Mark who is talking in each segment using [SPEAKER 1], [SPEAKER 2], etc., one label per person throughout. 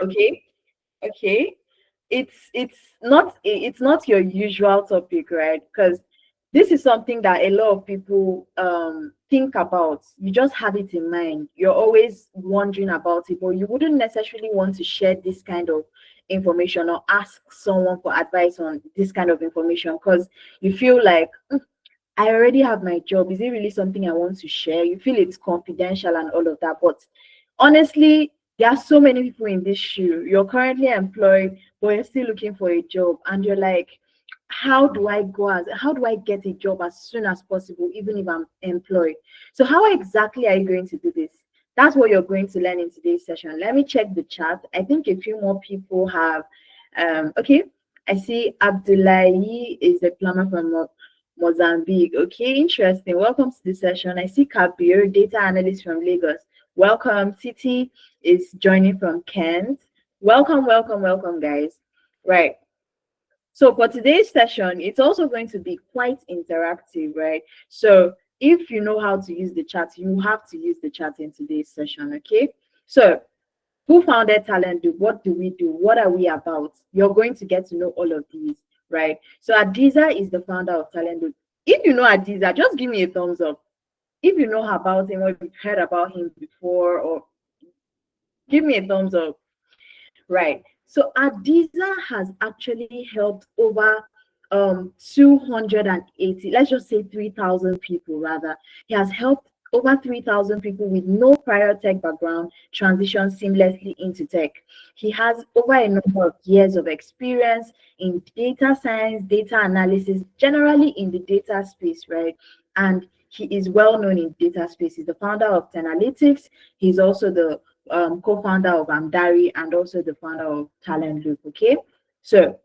[SPEAKER 1] Okay. Okay. It's not your usual topic, right? Because this is something that a lot of people think about. You just have it in mind. You're always wondering about it, but you wouldn't necessarily want to share this kind of information or ask someone for advice on this kind of information because you feel like, I already have my job. Is it really something I want to share? You feel it's confidential and all of that. But honestly, there are so many people in this shoe. You're currently employed, but you're still looking for a job. And you're like, how do I get a job as soon as possible, even if I'm employed? So how exactly are you going to do this? That's what you're going to learn in today's session. Let me check the chat. I think a few more people have okay. I see Abdullahi is a plumber from Mozambique. Okay, interesting. Welcome to the session. I see Kabir, data analyst from Lagos. Welcome. Titi is joining from Kent. Welcome, welcome, welcome, guys. Right. So for today's session, it's also going to be quite interactive, right? So if you know how to use the chat, you have to use the chat in today's session, okay? So who founded Talent Loop? What do we do? What are we about? You're going to get to know all of these, right? So Adiza is the founder of Talent Loop. If you know Adiza, just give me a thumbs up. If you know about him or if you've heard about him before, or give me a thumbs up. Right. So Adiza has actually helped over 280, let's just say 3,000 people rather. He has helped over 3,000 people with no prior tech background transition seamlessly into tech. He has over a number of years of experience in data science, data analysis, generally in the data space, right? And he is well known in data space. He's the founder of Tenalytics. He's also the co-founder of Amdari and also the founder of Talent Loop. Okay, so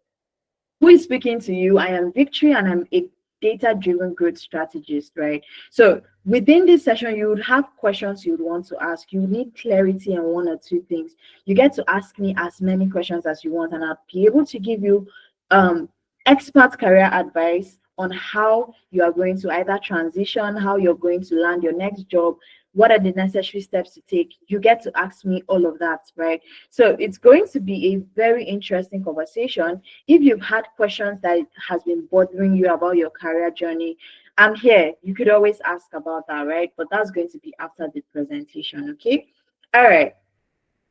[SPEAKER 1] who is speaking to you? I am Victory and I'm a data-driven growth strategist, right? So within this session, you would have questions you would want to ask. You need clarity on one or two things. You get to ask me as many questions as you want, and I'll be able to give you expert career advice on how you are going to either transition, how you're going to land your next job, what are the necessary steps to take. You get to ask me all of that, right? So it's going to be a very interesting conversation. If you've had questions that has been bothering you about your career journey, I'm here. You could always ask about that, right? But that's going to be after the presentation, okay? All right.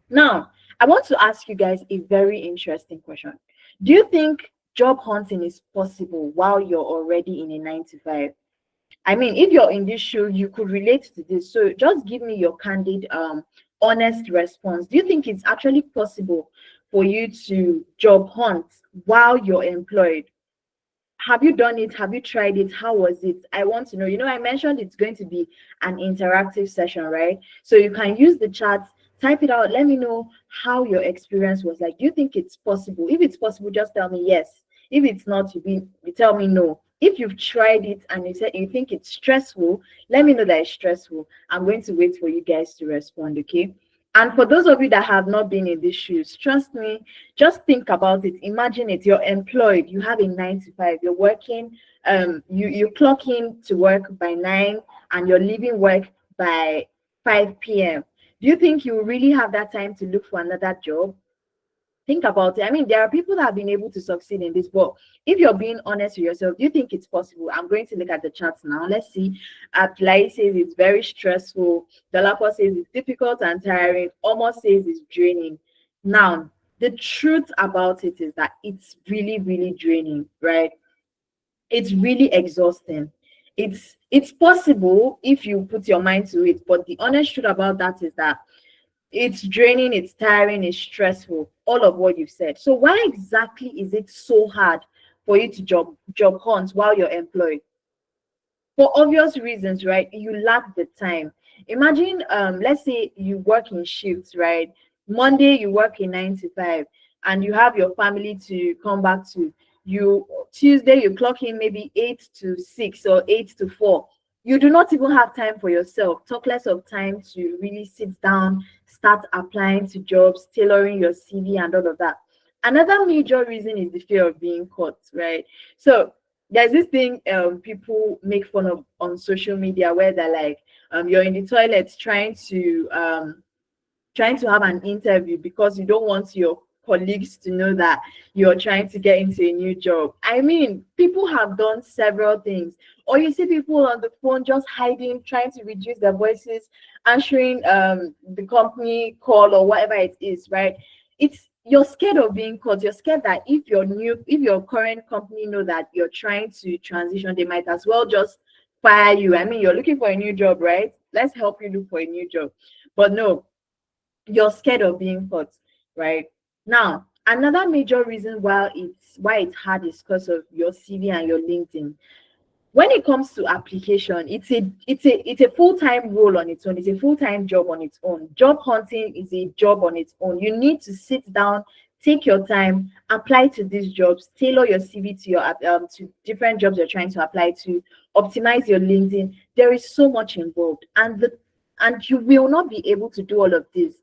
[SPEAKER 1] Now, I want to ask you guys a very interesting question. Do you think job hunting is possible while you're already in a 9 to 5? I mean, if you're in this shoe, you could relate to this. So just give me your candid, honest response. Do you think it's actually possible for you to job hunt while you're employed? Have you done it? Have you tried it? How was it? I want to know. I mentioned it's going to be an interactive session, right? So you can use the chat, type it out. Let me know how your experience was like. Do you think it's possible? If it's possible, just tell me yes. If it's not, you tell me no. If you've tried it and you said you think it's stressful, let me know that it's stressful. I'm going to wait for you guys to respond, okay? And for those of you that have not been in these shoes, trust me, just think about it. Imagine it. You're employed. You have a 9 to 5. You're working. You clock in to work by 9, and you're leaving work by 5 p.m. Do you think you really have that time to look for another job? Think about it. I mean, there are people that have been able to succeed in this, but if you're being honest with yourself, do you think it's possible? I'm going to look at the charts now. Let's see. Apply says it's very stressful. Dolapo says it's difficult and tiring. Almost says it's draining. Now, the truth about it is that it's really, really draining, right? It's really exhausting. It's possible if you put your mind to it, but the honest truth about that is that it's draining, it's tiring, it's stressful, all of what you've said. So why exactly is it so hard for you to job hunt while you're employed? For obvious reasons, right? You lack the time. Imagine, let's say you work in shifts, right? Monday you work in 9 to 5, and you have your family to come back to. You Tuesday you clock in maybe 8 to 6 or 8 to 4. You do not even have time for yourself. Talk less of time to really sit down, start applying to jobs, tailoring your CV, and all of that. Another major reason is the fear of being caught, right? So there's this thing people make fun of on social media where they're like, you're in the toilet trying to trying to have an interview because you don't want your colleagues to know that you're trying to get into a new job. I mean, people have done several things. Or you see people on the phone just hiding, trying to reduce their voices, answering the company call or whatever it is, right? It's you're scared of being caught. You're scared that if your current company know that you're trying to transition, they might as well just fire you. I mean, you're looking for a new job, right? Let's help you look for a new job. But no, you're scared of being caught, right? Now, another major reason why it's hard is because of your CV and your LinkedIn. When it comes to application, it's a full-time role on its own. It's a full-time job on its own. Job hunting is a job on its own. You need to sit down, take your time, apply to these jobs, tailor your CV to your to different jobs you're trying to apply to, optimize your LinkedIn. There is so much involved, and you will not be able to do all of this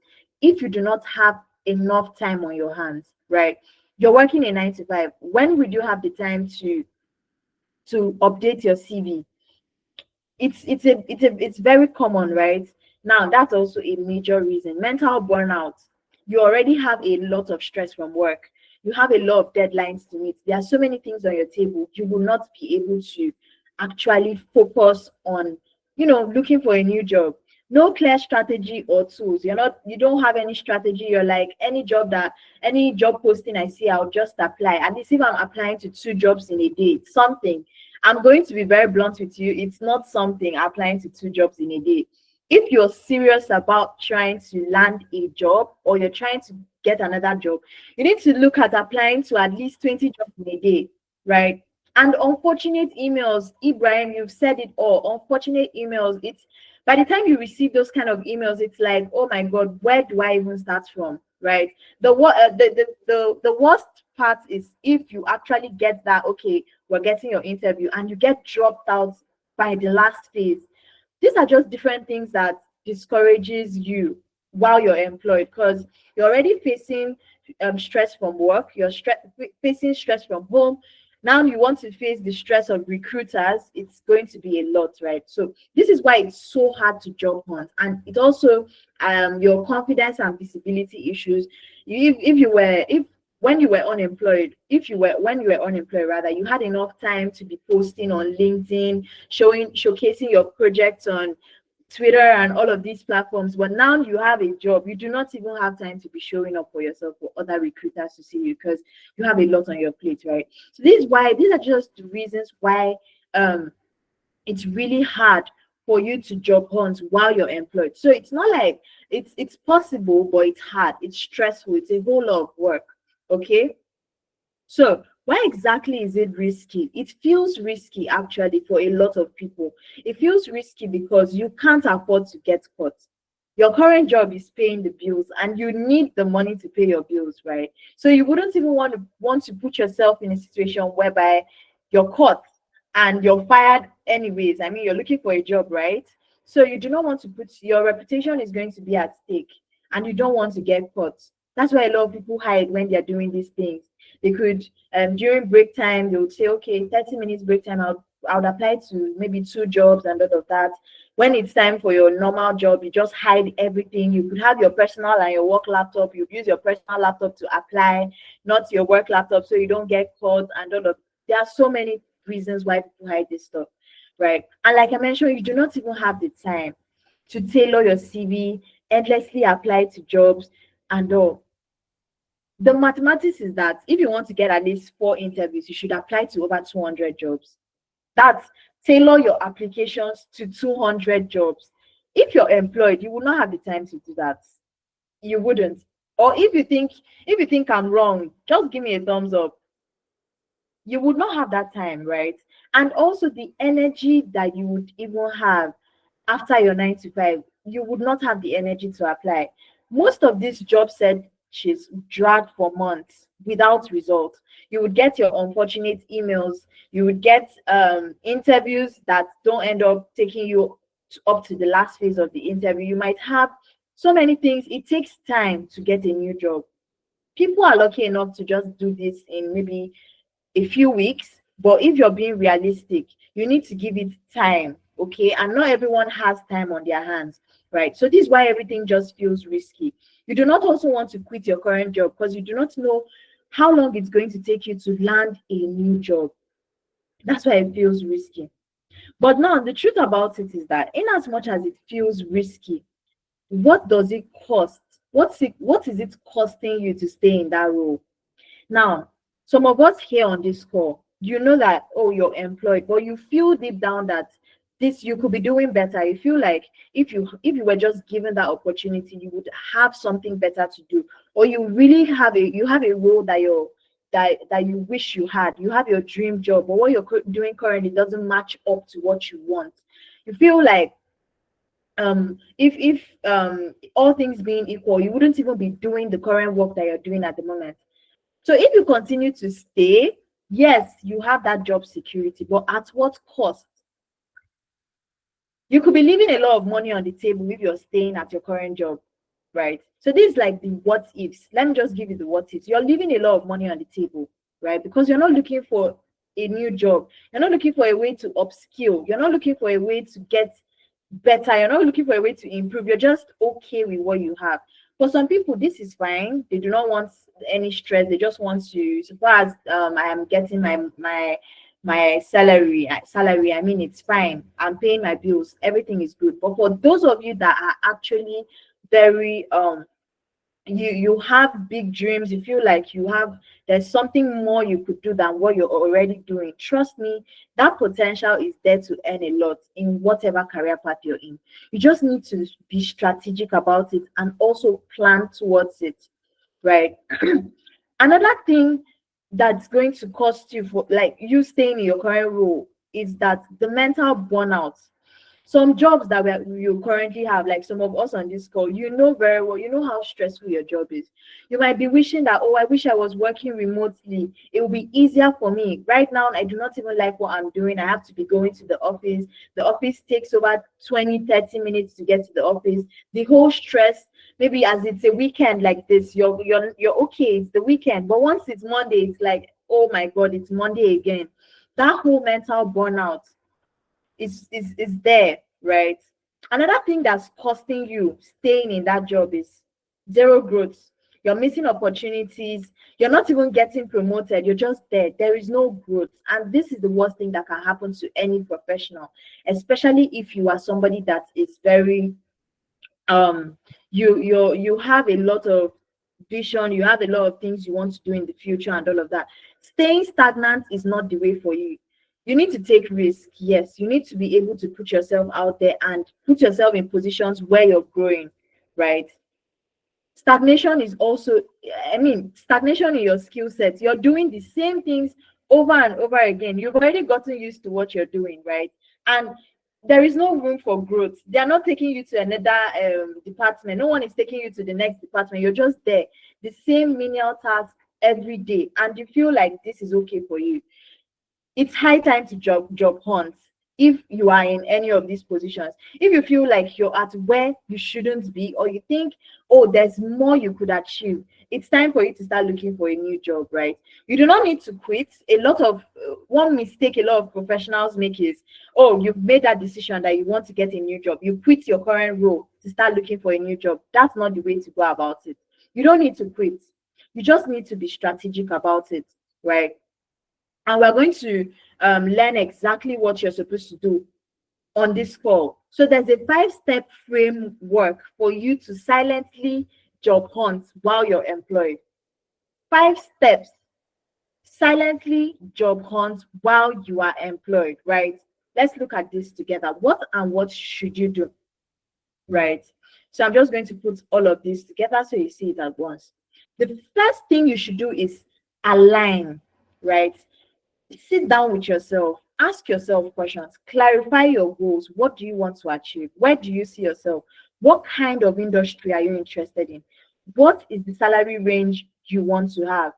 [SPEAKER 1] if you do not have enough time on your hands, right? You're working a 9 to 5. When would you have the time to update your CV? It's very common, right? Now that's also a major reason. Mental burnout. You already have a lot of stress from work. You have a lot of deadlines to meet. There are so many things on your table. You will not be able to actually focus on, looking for a new job. No clear strategy or tools. You don't have any strategy. You're like, any job posting I see, I'll just apply. And if I'm applying to 2 jobs in a day, it's something. I'm going to be very blunt with you. It's not something applying to 2 jobs in a day. If you're serious about trying to land a job or you're trying to get another job, you need to look at applying to at least 20 jobs in a day, right? And unfortunate emails, Ibrahim, you've said it all. Unfortunate emails. It's by the time you receive those kind of emails, it's like, oh my God, where do I even start from, right? The worst part is if you actually get that, okay, we're getting your interview, and you get dropped out by the last phase. These are just different things that discourages you while you're employed, because you're already facing stress from work, facing stress from home. Now you want to face the stress of recruiters. It's going to be a lot, right? So this is why it's so hard to job hunt, and it also your confidence and visibility issues. If when you were unemployed, when you were unemployed rather, you had enough time to be posting on LinkedIn, showcasing your projects on Twitter and all of these platforms. But now you have a job, you do not even have time to be showing up for yourself for other recruiters to see you, because you have a lot on your plate, right? So these are just the reasons why it's really hard for you to job hunt while you're employed. So it's not like it's possible, but it's hard, it's stressful, it's a whole lot of work. Okay. So why exactly is it risky? It feels risky actually for a lot of people. It feels risky because you can't afford to get caught. Your current job is paying the bills and you need the money to pay your bills, right? So you wouldn't even want to put yourself in a situation whereby you're caught and you're fired anyways. I mean, you're looking for a job, right? So you do not want to your reputation is going to be at stake, and you don't want to get caught. That's why a lot of people hide when they're doing these things. They could during break time, they would say, okay, 30 minutes break time, I would apply to maybe 2 jobs and all of that. When it's time for your normal job, you just hide everything. You could have your personal and your work laptop. You use your personal laptop to apply, not your work laptop, so you don't get caught and all of. There are so many reasons why people hide this stuff, right? And like I mentioned, you do not even have the time to tailor your CV, endlessly apply to jobs and all. The mathematics is that if you want to get at least 4 interviews, you should apply to over 200 jobs. That's tailor your applications to 200 jobs. If you're employed, you will not have the time to do that. You wouldn't. Or if you think I'm wrong, just give me a thumbs up. You would not have that time, right? And also the energy that you would even have after your 9 to 5, you would not have the energy to apply. Most of these job searches drag for months without results. You would get your unfortunate emails. You would get interviews that don't end up taking you up to the last phase of the interview. You might have so many things. It takes time to get a new job. People are lucky enough to just do this in maybe a few weeks, but if you're being realistic, you need to give it time. okay? And not everyone has time on their hands, right? So this is why everything just feels risky. You do not also want to quit your current job because you do not know how long it's going to take you to land a new job. That's why it feels risky. But now the truth about it is that in as much as it feels risky, what does it cost? What is it costing you to stay in that role? Now, some of us here on this call, you know that, oh, you're employed, but you feel deep down that this you could be doing better. You feel like if you were just given that opportunity, you would have something better to do, or you really have a role that you wish you had. You have your dream job, but what you're doing currently doesn't match up to what you want. You feel like if all things being equal, you wouldn't even be doing the current work that you're doing at the moment. So if you continue to stay, yes, you have that job security, but at what cost? You could be leaving a lot of money on the table if you're staying at your current job, right? So this is like the what ifs. Let me just give you the what ifs. You're leaving a lot of money on the table, right? Because you're not looking for a new job. You're not looking for a way to upskill. You're not looking for a way to get better. You're not looking for a way to improve. You're just okay with what you have. For some people, this is fine. They do not want any stress. They just want to, so far as I am getting my salary, I mean, it's fine. I'm paying my bills. Everything is good. But for those of you that are actually very you have big dreams, you feel like there's something more you could do than what you're already doing, trust me, that potential is there to earn a lot in whatever career path you're in. You just need to be strategic about it and also plan towards it, right? Another thing that's going to cost you for like you staying in your current role is that the mental burnout. Some jobs that you currently have, like some of us on this call, you know very well, you know how stressful your job is. You might be wishing that, oh, I wish I was working remotely. It will be easier for me. Right now, I do not even like what I'm doing. I have to be going to the office. The office takes over 20-30 minutes to get to the office. The whole stress, maybe as it's a weekend like this, you're okay, it's the weekend. But once it's Monday, it's like, oh my God, it's Monday again. That whole mental burnout is there, right? Another thing that's costing you staying in that job is zero growth. You're missing opportunities. You're not even getting promoted. You're just there. There is no growth. And this is the worst thing that can happen to any professional, especially if you are somebody that is very you have a lot of vision, you have a lot of things you want to do in the future and all of that. Staying stagnant is not the way for you. You need to take risk. Yes, you need to be able to put yourself out there and put yourself in positions where you're growing, right? Stagnation is also, I mean, stagnation in your skill set. You're doing the same things over and over again. You've already gotten used to what you're doing, right? And there is no room for growth. They are not taking you to another department. No one is taking you to the next department. You're just there, the same menial task every day, and you feel like this is okay for you. It's high time to job hunt if you are in any of these positions. If you feel like you're at where you shouldn't be, or you think, oh, there's more you could achieve, it's time for you to start looking for a new job, right? You do not need to quit. A lot of one mistake a lot of professionals make is, oh, you've made that decision that you want to get a new job, you quit your current role to start looking for a new job. That's not the way to go about it. You don't need to quit. You just need to be strategic about it, right? And we're going to learn exactly what you're supposed to do on this call. So there's a 5-step framework for you to silently job hunt while you're employed. 5 steps. Silently job hunt while you are employed, right? Let's look at this together. What should you do, right? So I'm just going to put all of this together so you see it at once. The first thing you should do is align, right? Sit down with yourself, ask yourself questions, clarify your goals. What do you want to achieve? Where do you see yourself? What kind of industry are you interested in? What is the salary range you want to have?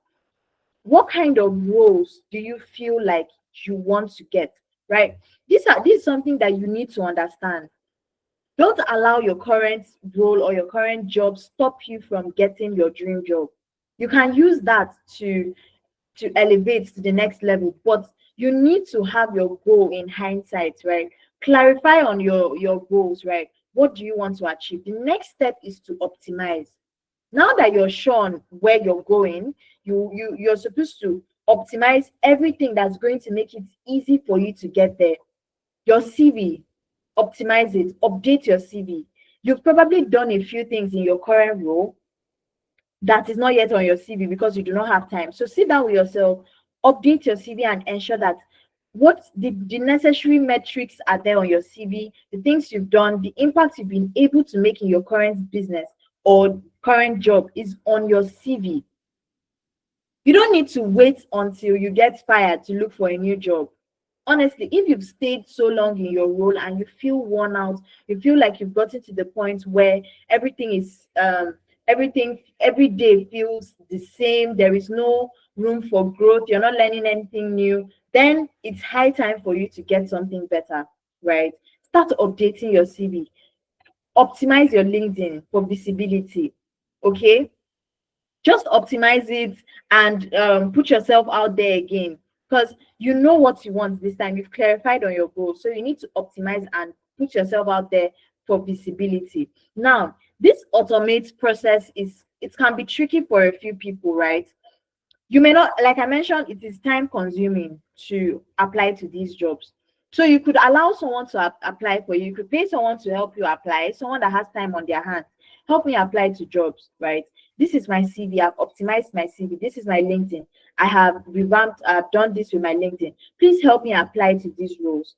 [SPEAKER 1] What kind of roles do you feel like you want to get, right? This is something that you need to understand. Don't allow your current role or your current job stop you from getting your dream job. You can use that to elevate to the next level, but you need to have your goal in hindsight, right? clarify on your goals, right? What do you want to achieve? The next step is to optimize. Now that you're sure on where you're going, you're supposed to optimize everything that's going to make it easy for you to get there. Your CV, optimize it, update your CV. You've probably done a few things in your current role that is not yet on your CV because you do not have time. So sit down with yourself, update your CV, and ensure that what the necessary metrics are there on your CV, the things you've done, the impact you've been able to make in your current business or current job is on your CV. You don't need to wait until you get fired to look for a new job. Honestly, if you've stayed so long in your role and you feel worn out, you feel like you've gotten to the point where everything every day feels the same, there is no room for growth, you're not learning anything new, then it's high time for you to get something better, right? Start updating your CV, optimize your LinkedIn for visibility. Okay, just optimize it and put yourself out there again, because you know what you want this time. You've clarified on your goals, so you need to optimize and put yourself out there for visibility. Now, this automate process it can be tricky for a few people, right? You may not, like I mentioned, it is time consuming to apply to these jobs. So you could allow someone to apply for you. You could pay someone to help you apply, someone that has time on their hands. Help me apply to jobs, right? This is my CV. I've optimized my CV. This is my LinkedIn. I have revamped, I've done this with my LinkedIn. Please help me apply to these roles.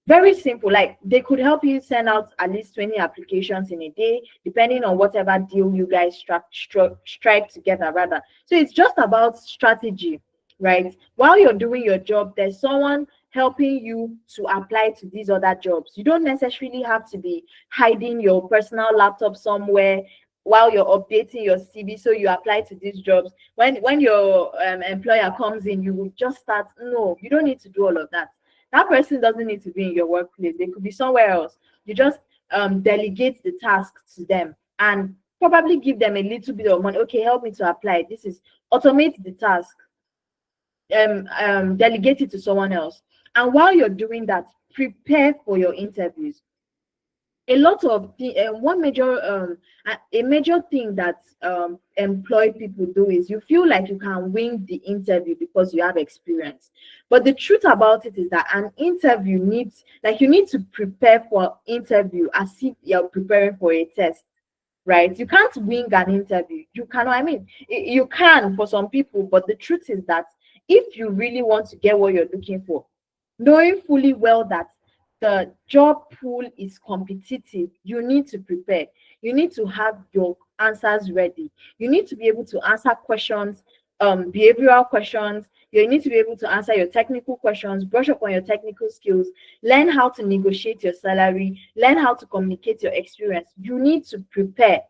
[SPEAKER 1] Very simple. Like, they could help you send out at least 20 applications in a day, depending on whatever deal you guys strike together, rather. So it's just about strategy, right? While you're doing your job, there's someone helping you to apply to these other jobs. You don't necessarily have to be hiding your personal laptop somewhere while you're updating your CV so you apply to these jobs. When your employer comes in, you will just start. No, you don't need to do all of that. That person doesn't need to be in your workplace. They could be somewhere else. You just delegate the task to them and probably give them a little bit of money. Okay, help me to apply. This is automate the task. Delegate it to someone else. And while you're doing that, prepare for your interviews. A lot of one major a major thing that employed people do is you feel like you can win the interview because you have experience, but the truth about it is that an interview needs, like, you need to prepare for interview as if you're preparing for a test, right? You can't wing an interview. You can, I mean, you can for some people, but the truth is that if you really want to get what you're looking for, knowing fully well that the job pool is competitive, you need to prepare. You need to have your answers ready. You need to be able to answer questions, behavioral questions. You need to be able to answer your technical questions, brush up on your technical skills, learn how to negotiate your salary, learn how to communicate your experience. You need to prepare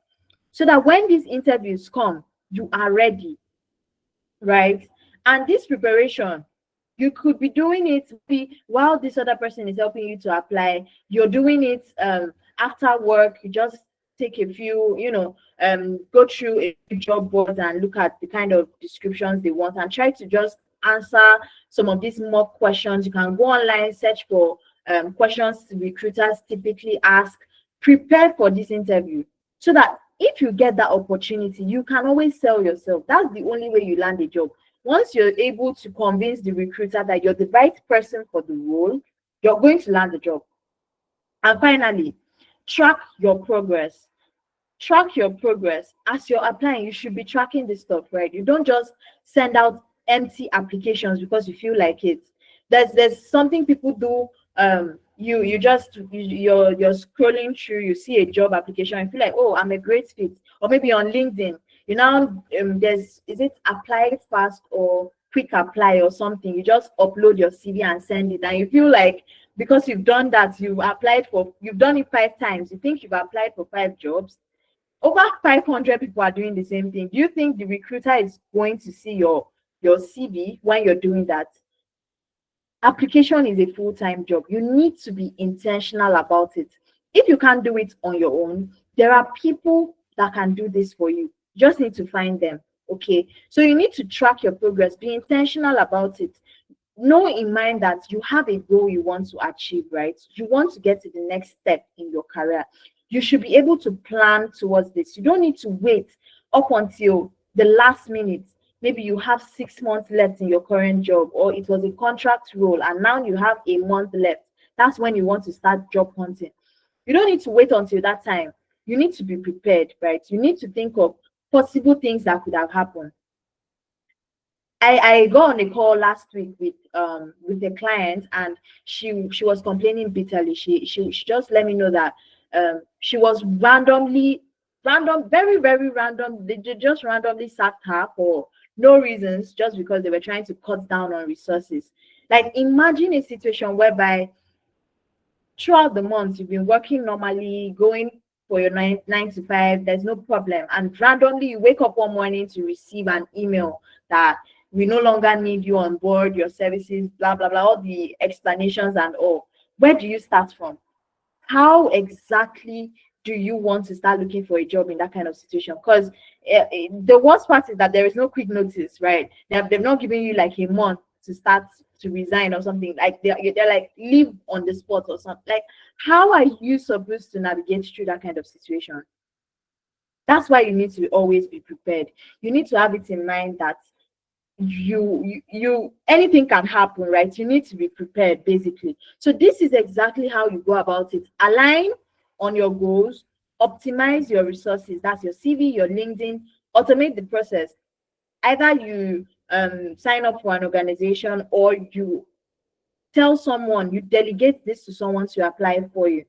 [SPEAKER 1] so that when these interviews come, you are ready, right? And this preparation, you could be doing it while this other person is helping you to apply. You're doing it after work. You just take a few, go through a job board and look at the kind of descriptions they want and try to just answer some of these mock questions. You can go online, search for questions recruiters typically ask. Prepare for this interview so that if you get that opportunity, you can always sell yourself. That's the only way you land a job. Once you're able to convince the recruiter that you're the right person for the role, you're going to land the job. And finally, track your progress. Track your progress. As you're applying, you should be tracking this stuff, right? You don't just send out empty applications because you feel like it. There's something people do. You're scrolling through, you see a job application and feel like, oh, I'm a great fit. Or maybe on LinkedIn, is it apply fast or quick apply or something? You just upload your CV and send it, and you feel like because you've done that, you've done it 5 times, you think you've applied for 5 jobs. Over 500 people are doing the same thing. Do you think the recruiter is going to see your CV when you're doing that? Application is a full-time job. You need to be intentional about it. If you can't do it on your own, there are people that can do this for you. You just need to find them. Okay, so you need to track your progress, be intentional about it. know in mind that you have a goal you want to achieve, right? You want to get to the next step in your career. You should be able to plan towards this. You don't need to wait up until the last minute. Maybe you have 6 months left in your current job, or it was a contract role and now you have a month left. That's when you want to start job hunting. You don't need to wait until that time. You need to be prepared, right? You need to think of possible things that could have happened. I got on a call last week with a client, and she was complaining bitterly. She just let me know that she was very, very random. They just randomly sacked her for no reasons, just because they were trying to cut down on resources. Like, imagine a situation whereby throughout the month you've been working normally, going for your nine to five, there's no problem, and randomly you wake up one morning to receive an email that we no longer need you on board, your services, blah blah blah, all the explanations and all. Where do you start from? How exactly do you want to start looking for a job in that kind of situation? Because the worst part is that there is no quick notice, right? They've not given you like a month to start to resign or something. Like they're like leave on the spot or something. Like, how are you supposed to navigate through that kind of situation? That's why you need to always be prepared. You need to have it in mind that you anything can happen, right? You need to be prepared, basically. So this is exactly how you go about it. Align on your goals, optimize your resources, that's your CV, your LinkedIn, automate the process. Either you sign up for an organization, or you tell someone, you delegate this to someone to apply for you.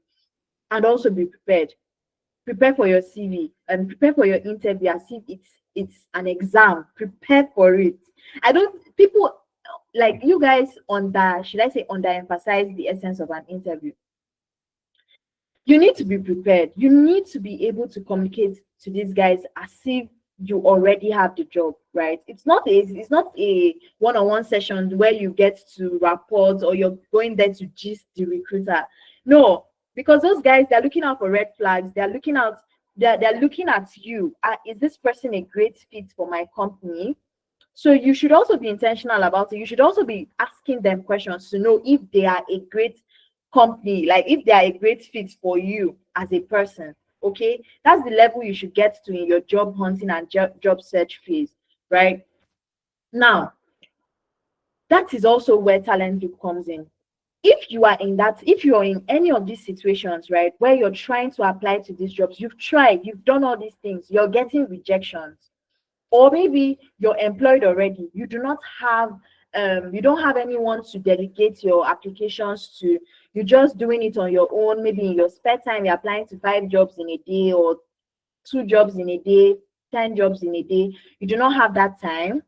[SPEAKER 1] And also be prepared. Prepare for your CV and prepare for your interview as if it's an exam. Prepare for it. I don't People like you guys should I say underemphasize the essence of an interview. You need to be prepared. You need to be able to communicate to these guys as if you already have the job, right? It's not a one-on-one session where you get to report, or you're going there to gist the recruiter. No, because those guys, they're looking out for red flags. They're looking at you. Is this person a great fit for my company? So you should also be intentional about it. You should also be asking them questions to know if they are a great company, like if they are a great fit for you as a person. Okay, that's the level you should get to in your job hunting and job search phase, right? Now, that is also where Talent Loop comes in. If you're in any of these situations, right, where you're trying to apply to these jobs, you've tried, you've done all these things, you're getting rejections, or maybe you're employed already, you don't have anyone to delegate your applications to, you're just doing it on your own. Maybe in your spare time you're applying to 5 jobs in a day, or 2 jobs in a day, 10 jobs in a day. You do not have that time,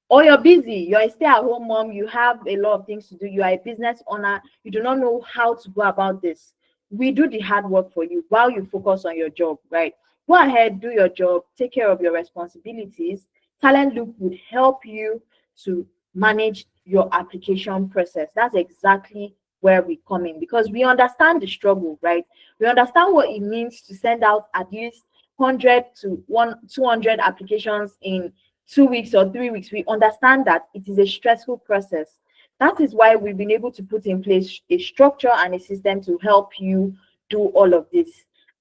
[SPEAKER 1] or you're busy, you're a stay-at-home mom, you have a lot of things to do, you are a business owner, you do not know how to go about this. We do the hard work for you while you focus on your job, right? Go ahead, do your job, take care of your responsibilities. Talent Loop would help you to manage your application process. That's exactly where we come in, because we understand the struggle, right? We understand what it means to send out at least 100 to 200 applications in 2 weeks or 3 weeks. We understand that it is a stressful process. That is why we've been able to put in place a structure and a system to help you do all of this.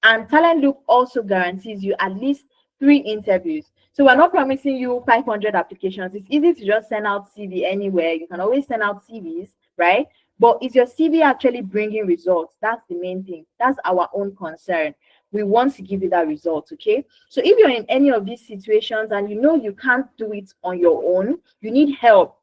[SPEAKER 1] And Talent Loop also guarantees you at least 3 interviews. So we're not promising you 500 applications. It's easy to just send out CV anywhere. You can always send out CVs, right? But is your CV actually bringing results? That's the main thing. That's our own concern. We want to give you that result, okay? So if you're in any of these situations and you know you can't do it on your own, you need help.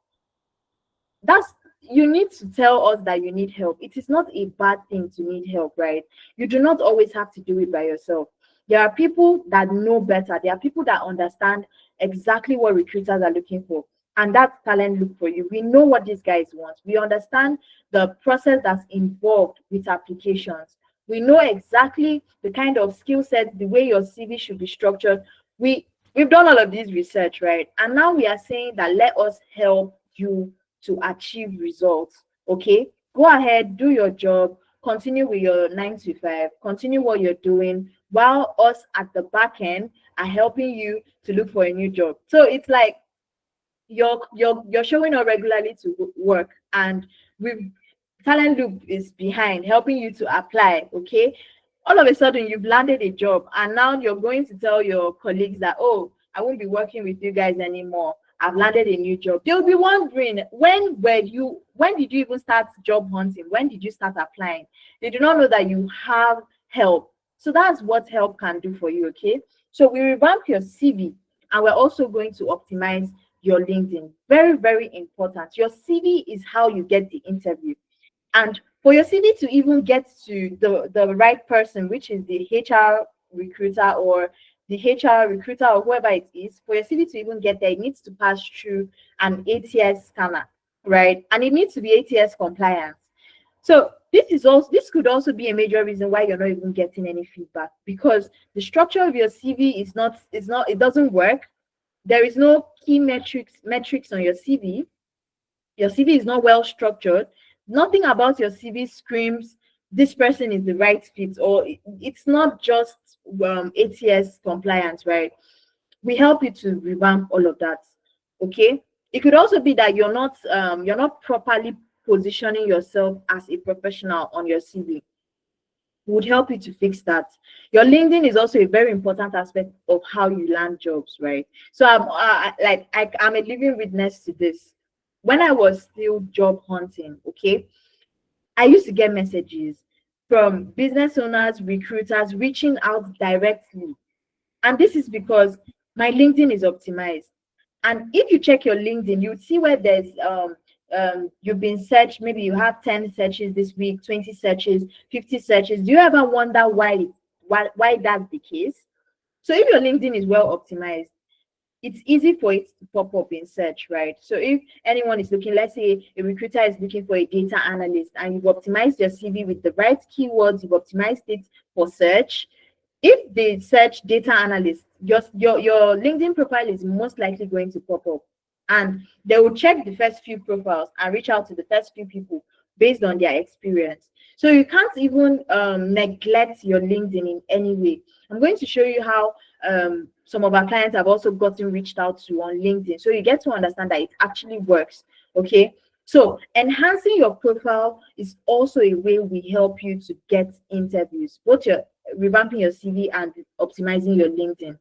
[SPEAKER 1] You need to tell us that you need help. It is not a bad thing to need help, right? You do not always have to do it by yourself. There are people that know better. There are people that understand exactly what recruiters are looking for. And that's Talent Loop for you. We know what these guys want. We understand the process that's involved with applications. We know exactly the kind of skill sets, the way your CV should be structured. We've done all of this research, right? And now we are saying that let us help you to achieve results. Okay, go ahead, do your job, continue with your 9 to 5, continue what you're doing, while us at the back end are helping you to look for a new job. So it's like you're showing up regularly to work, and with Talent Loop is behind helping you to apply, okay? All of a sudden you've landed a job, and now you're going to tell your colleagues that, oh, I won't be working with you guys anymore. I've landed a new job. They'll be wondering, when did you even start job hunting? When did you start applying? They do not know that you have help. So that's what help can do for you, okay? So we revamp your CV, and we're also going to optimize your LinkedIn. Very, very important. Your CV is how you get the interview. And for your CV to even get to the right person, which is the HR recruiter or the HR recruiter or whoever it is, for your CV to even get there, it needs to pass through an ATS scanner, right? And it needs to be ATS compliant. So this could also be a major reason why you're not even getting any feedback, because the structure of your CV it doesn't work. There is no key metrics on your CV. Your CV is not well structured. Nothing about your CV screams this person is the right fit, or it's not just ATS compliance, right? We help you to revamp all of that. Okay. It could also be that you're not properly positioning yourself as a professional on your CV. Would help you to fix that. Your LinkedIn is also a very important aspect of how you land jobs, right? So I'm a living witness to this. When I was still job hunting, okay, I used to get messages from business owners, recruiters reaching out directly. And this is because my LinkedIn is optimized. And if you check your LinkedIn, you would see where there's you've been searched. Maybe you have 10 searches this week, 20 searches, 50 searches. Do you ever wonder why that's the case? So if your LinkedIn is well optimized, it's easy for it to pop up in search, right? So if anyone is looking, let's say a recruiter is looking for a data analyst, and you've optimized your CV with the right keywords, you've optimized it for search. If they search data analyst, your LinkedIn profile is most likely going to pop up, and they will check the first few profiles and reach out to the first few people based on their experience. So you can't even neglect your LinkedIn in any way. I'm going to show you how some of our clients have also gotten reached out to on LinkedIn, so you get to understand that it actually works. Okay, so enhancing your profile is also a way we help you to get interviews, both your revamping your CV and optimizing your LinkedIn.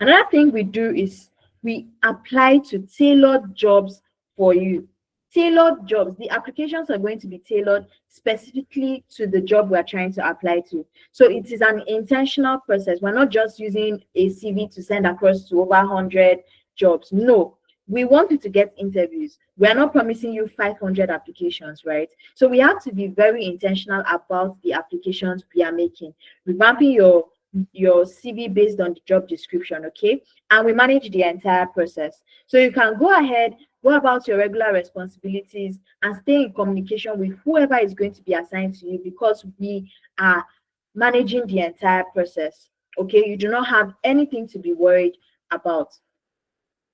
[SPEAKER 1] Another thing we do is we apply to tailored jobs for you. Tailored jobs, the applications are going to be tailored specifically to the job we're trying to apply to. So it is an intentional process. We're not just using a CV to send across to over 100 jobs. No, we want you to get interviews. We're not promising you 500 applications, right? So we have to be very intentional about the applications we are making, revamping your CV based on the job description, okay? And we manage the entire process. So you can go ahead, go about your regular responsibilities, and stay in communication with whoever is going to be assigned to you, because we are managing the entire process, okay? You do not have anything to be worried about.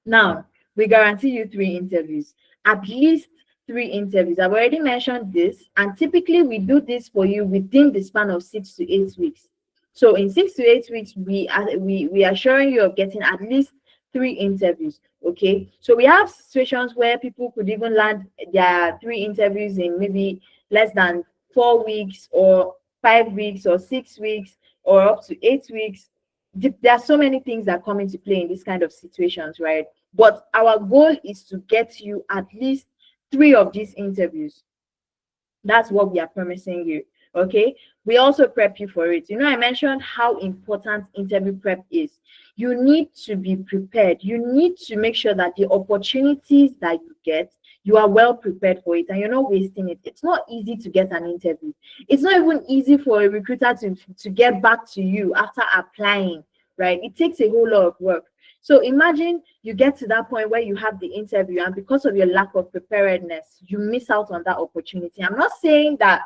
[SPEAKER 1] Now, we guarantee you 3 interviews, at least 3 interviews. I've already mentioned this, and typically we do this for you within the span of 6 to 8 weeks. So in 6 to 8 weeks, we are assuring you of getting at least 3 interviews. Okay, so we have situations where people could even land their 3 interviews in maybe less than 4 weeks, or 5 weeks, or 6 weeks, or up to 8 weeks. There are so many things that come into play in this kind of situations, right? But our goal is to get you at least 3 of these interviews. That's what we are promising you. Okay, we also prep you for it. You know, I mentioned how important interview prep is. You need to be prepared. You need to make sure that the opportunities that you get, you are well prepared for it, and you're not wasting it. It's not easy to get an interview. It's not even easy for a recruiter to get back to you after applying, right? It takes a whole lot of work. So imagine you get to that point where you have the interview, and because of your lack of preparedness, you miss out on that opportunity. I'm not saying that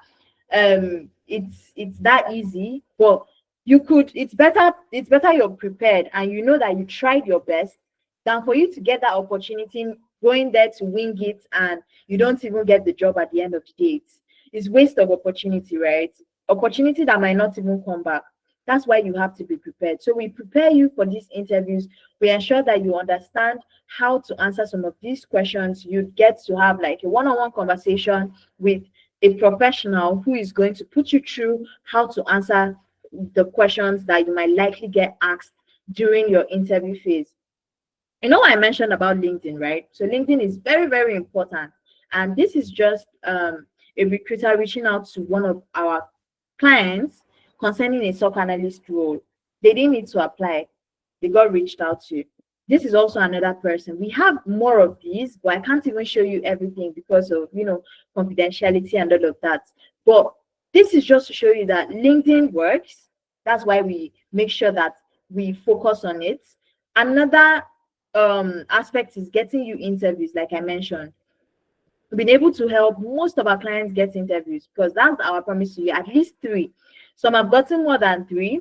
[SPEAKER 1] it's that easy, but it's better you're prepared and you know that you tried your best, than for you to get that opportunity, going there to wing it, and you don't even get the job at the end of the day. It's waste of opportunity, right? Opportunity that might not even come back. That's why you have to be prepared. So we prepare you for these interviews. We ensure that you understand how to answer some of these questions. You get to have like a one-on-one conversation with a professional who is going to put you through how to answer the questions that you might likely get asked during your interview phase. I mentioned about LinkedIn, right? So LinkedIn is very, very important. And this is just a recruiter reaching out to one of our clients concerning a SOC analyst role. They didn't need to apply. They got reached out to. This is also another person. We have more of these, but I can't even show you everything because of, confidentiality and all of that. But this is just to show you that LinkedIn works. That's why we make sure that we focus on it. Another aspect is getting you interviews, like I mentioned. We've been able to help most of our clients get interviews because that's our promise to you, at least 3. Some have gotten more than 3.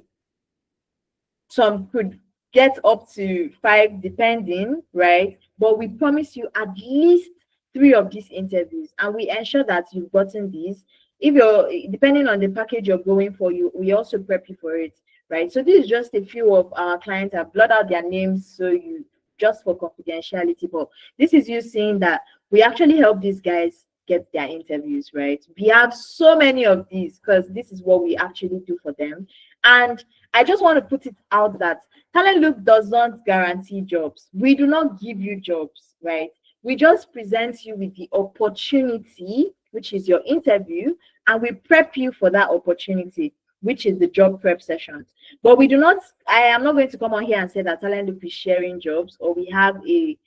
[SPEAKER 1] Some could get up to 5 depending, right? But we promise you at least 3 of these interviews, and we ensure that you've gotten these. If you're depending on the package you're going for, we also prep you for it, right? So this is just a few of our clients. I've blurred out their names so you just for confidentiality, but this is you seeing that we actually help these guys get their interviews, right? We have so many of these because this is what we actually do for them. And I just want to put it out that Talent Loop does not guarantee jobs. We do not give you jobs, right? We just present you with the opportunity, which is your interview, and we prep you for that opportunity, which is the job prep sessions. But I am not going to come on here and say that Talent Loop is sharing jobs, or we have a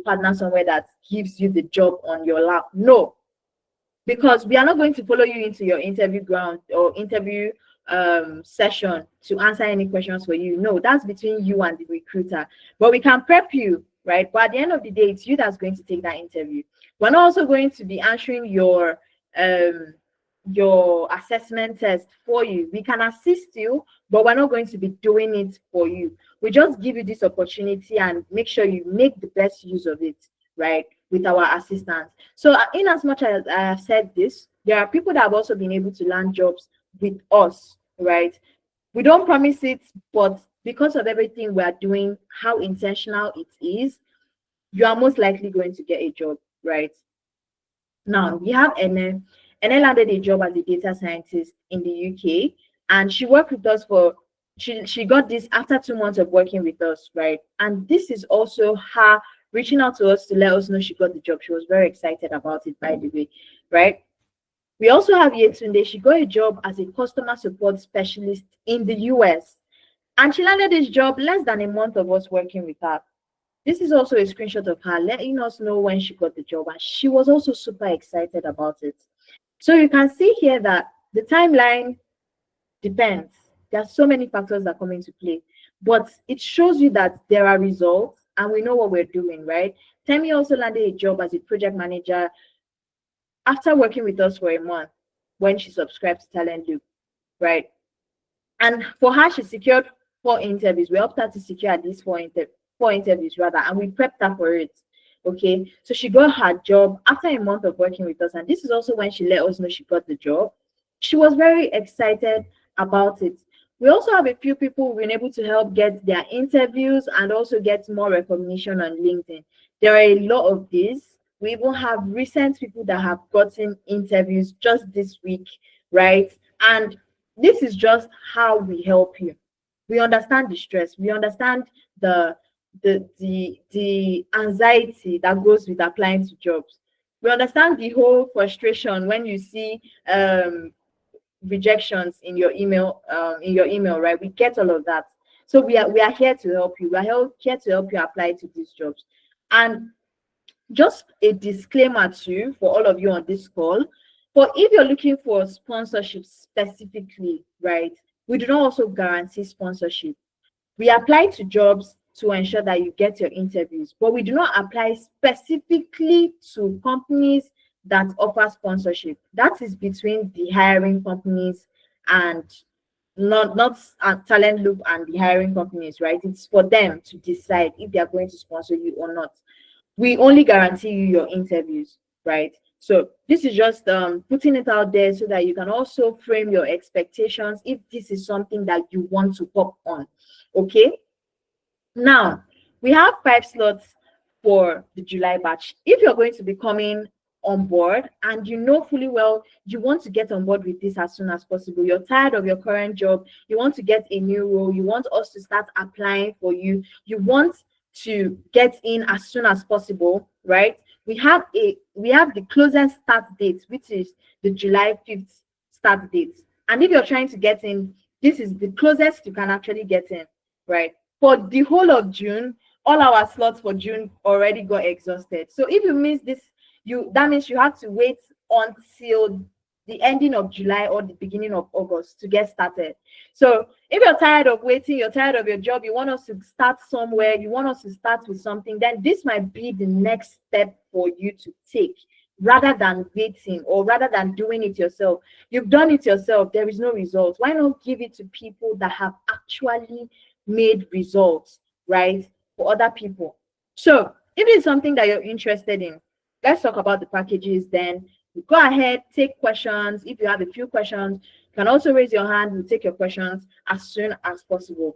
[SPEAKER 1] partner somewhere that gives you the job on your lap. No, because we are not going to follow you into your interview ground or interview session to answer any questions for you. No, that's between you and the recruiter. But we can prep you, right? But at the end of the day, it's you that's going to take that interview. We're not also going to be answering your assessment test for you. We can assist you, but we're not going to be doing it for you. We just give you this opportunity and make sure you make the best use of it, right, with our assistance. So in as much as I have said this, there are people that have also been able to land jobs with us, right? We don't promise it, but because of everything we are doing, how intentional it is, you are most likely going to get a job, right? Now we have Ene. Ene landed a job as a data scientist in the UK, and she worked with us for she got this after 2 months of working with us, right? And this is also her reaching out to us to let us know she got the job. She was very excited about it, by the way, right? We also have Yetunde. She got a job as a customer support specialist in the US, and she landed this job less than a month of us working with her. This is also a screenshot of her letting us know when she got the job, and she was also super excited about it. So you can see here that the timeline depends. There are so many factors that come into play, but it shows you that there are results and we know what we're doing, right? Temi also landed a job as a project manager after working with us for a month when she subscribed to Talent Loop, right? And for her, she secured 4 interviews. We helped her to secure at least 4 interviews rather, and we prepped her for it. Okay, so she got her job after a month of working with us, and this is also when she let us know she got the job. She was very excited about it. We also have a few people who've been able to help get their interviews and also get more recognition on LinkedIn. There are a lot of these. We even have recent people that have gotten interviews just this week, right? And this is just how we help you. We understand the stress. We understand the anxiety that goes with applying to jobs. We understand the whole frustration when you see rejections in your email, right? We get all of that. So we are here to help you. Here to help you apply to these jobs. And just a disclaimer too for all of you on this call, but if you're looking for sponsorship specifically, right, we do not also guarantee sponsorship. We apply to jobs to ensure that you get your interviews, but we do not apply specifically to companies that offer sponsorship. That is between the hiring companies and not Talent Loop and the hiring companies, right? It's for them to decide if they are going to sponsor you or not. We only guarantee you your interviews, right? So this is just putting it out there so that you can also frame your expectations if this is something that you want to hop on. Okay. Now, we have 5 slots for the July batch. If you're going to be coming on board and you know fully well you want to get on board with this as soon as possible, you're tired of your current job, you want to get a new role, you want us to start applying for you, you want to get in as soon as possible, right? We have the closest start date, which is the July 5th start date. And if you're trying to get in, this is the closest you can actually get in, right? For the whole of June, all our slots for June already got exhausted. So if you miss this, that means you have to wait until the ending of July or the beginning of August to get started. So if you're tired of waiting, you're tired of your job, you want us to start somewhere, you want us to start with something, then this might be the next step for you to take rather than waiting or rather than doing it yourself. You've done it yourself, there is no result. Why not give it to people that have actually made results, right, for other people? So if it's something that you're interested in, let's talk about the packages. Then go ahead, take questions. If you have a few questions, you can also raise your hand. We'll take your questions as soon as possible.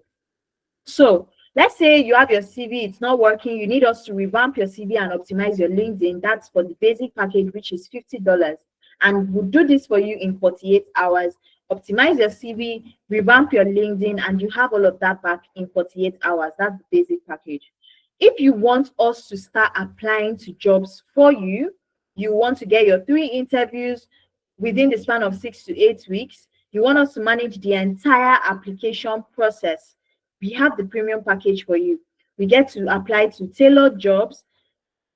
[SPEAKER 1] So let's say you have your CV, it's not working, you need us to revamp your CV and optimize your LinkedIn. That's for the basic package, which is $50. And we'll do this for you in 48 hours. Optimize your CV, revamp your LinkedIn, and you have all of that back in 48 hours. That's the basic package. If you want us to start applying to jobs for you, you want to get your 3 interviews within the span of 6 to 8 weeks, you want us to manage the entire application process, we have the premium package for you. We get to apply to tailored jobs,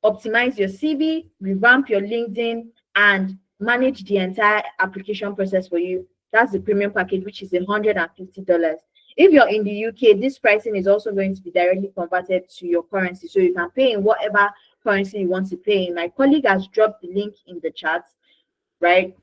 [SPEAKER 1] optimize your CV, revamp your LinkedIn, and manage the entire application process for you. That's the premium package, which is $150. If you're in the UK, this pricing is also going to be directly converted to your currency. So you can pay in whatever currency you want to pay in. My colleague has dropped the link in the chat, right?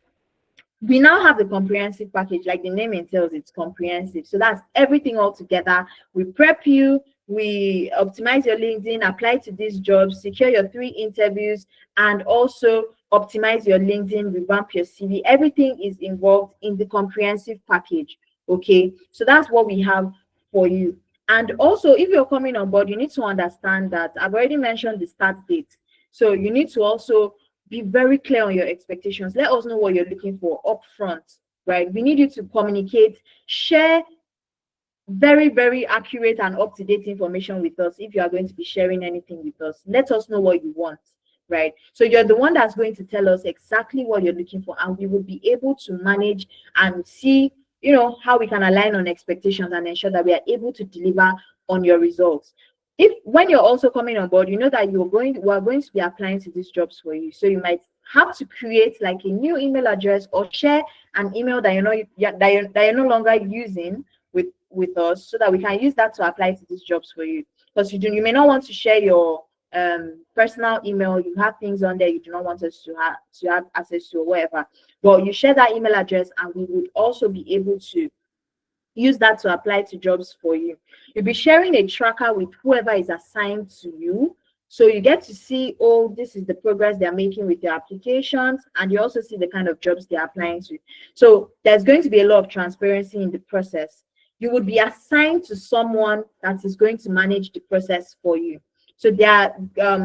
[SPEAKER 1] We now have the comprehensive package, like the name entails, it's comprehensive. So that's everything all together. We prep you, we optimize your LinkedIn, apply to these jobs, secure your 3 interviews, and also optimize your LinkedIn, revamp your CV. Everything is involved in the comprehensive package. Okay, so that's what we have for you. And also, if you're coming on board, you need to understand that I've already mentioned the start date. So you need to also be very clear on your expectations. Let us know what you're looking for up front, right? We need you to communicate, share very, very accurate and up-to-date information with us. If you are going to be sharing anything with us, let us know what you want, right? So you're the one that's going to tell us exactly what you're looking for, and we will be able to manage and see, how we can align on expectations and ensure that we are able to deliver on your results. If when you're also coming on board, you know that we are going to be applying to these jobs for you. So you might have to create like a new email address or share an email that you're no longer using with us, so that we can use that to apply to these jobs for you. Because you may not want to share your personal email. You have things on there you do not want us to have access to or whatever. But you share that email address, and we would also be able to use that to apply to jobs for you. You'll be sharing a tracker with whoever is assigned to you. So you get to see, oh, this is the progress they're making with their applications, and you also see the kind of jobs they're applying to. So there's going to be a lot of transparency in the process. You would be assigned to someone that is going to manage the process for you. So they are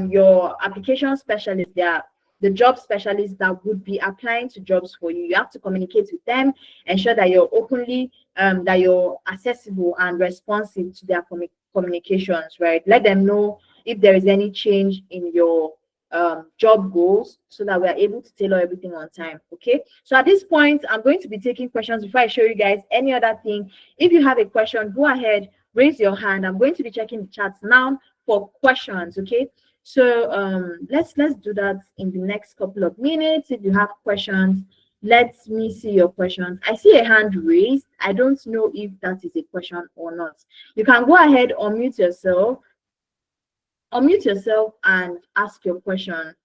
[SPEAKER 1] your application specialists, they are the job specialists that would be applying to jobs for you. You have to communicate with them, ensure that you're openly that you're accessible and responsive to their communications, right? Let them know if there is any change in your job goals, so that we are able to tailor everything on time. Okay, so at this point, I'm going to be taking questions before I show you guys any other thing. If you have a question, go ahead, raise your hand. I'm going to be checking the chats now for questions. Okay, so let's do that in the next couple of minutes. If you have questions, let me see your questions. I see a hand raised. I don't know if that is a question or not. You can go ahead, unmute yourself and ask your question.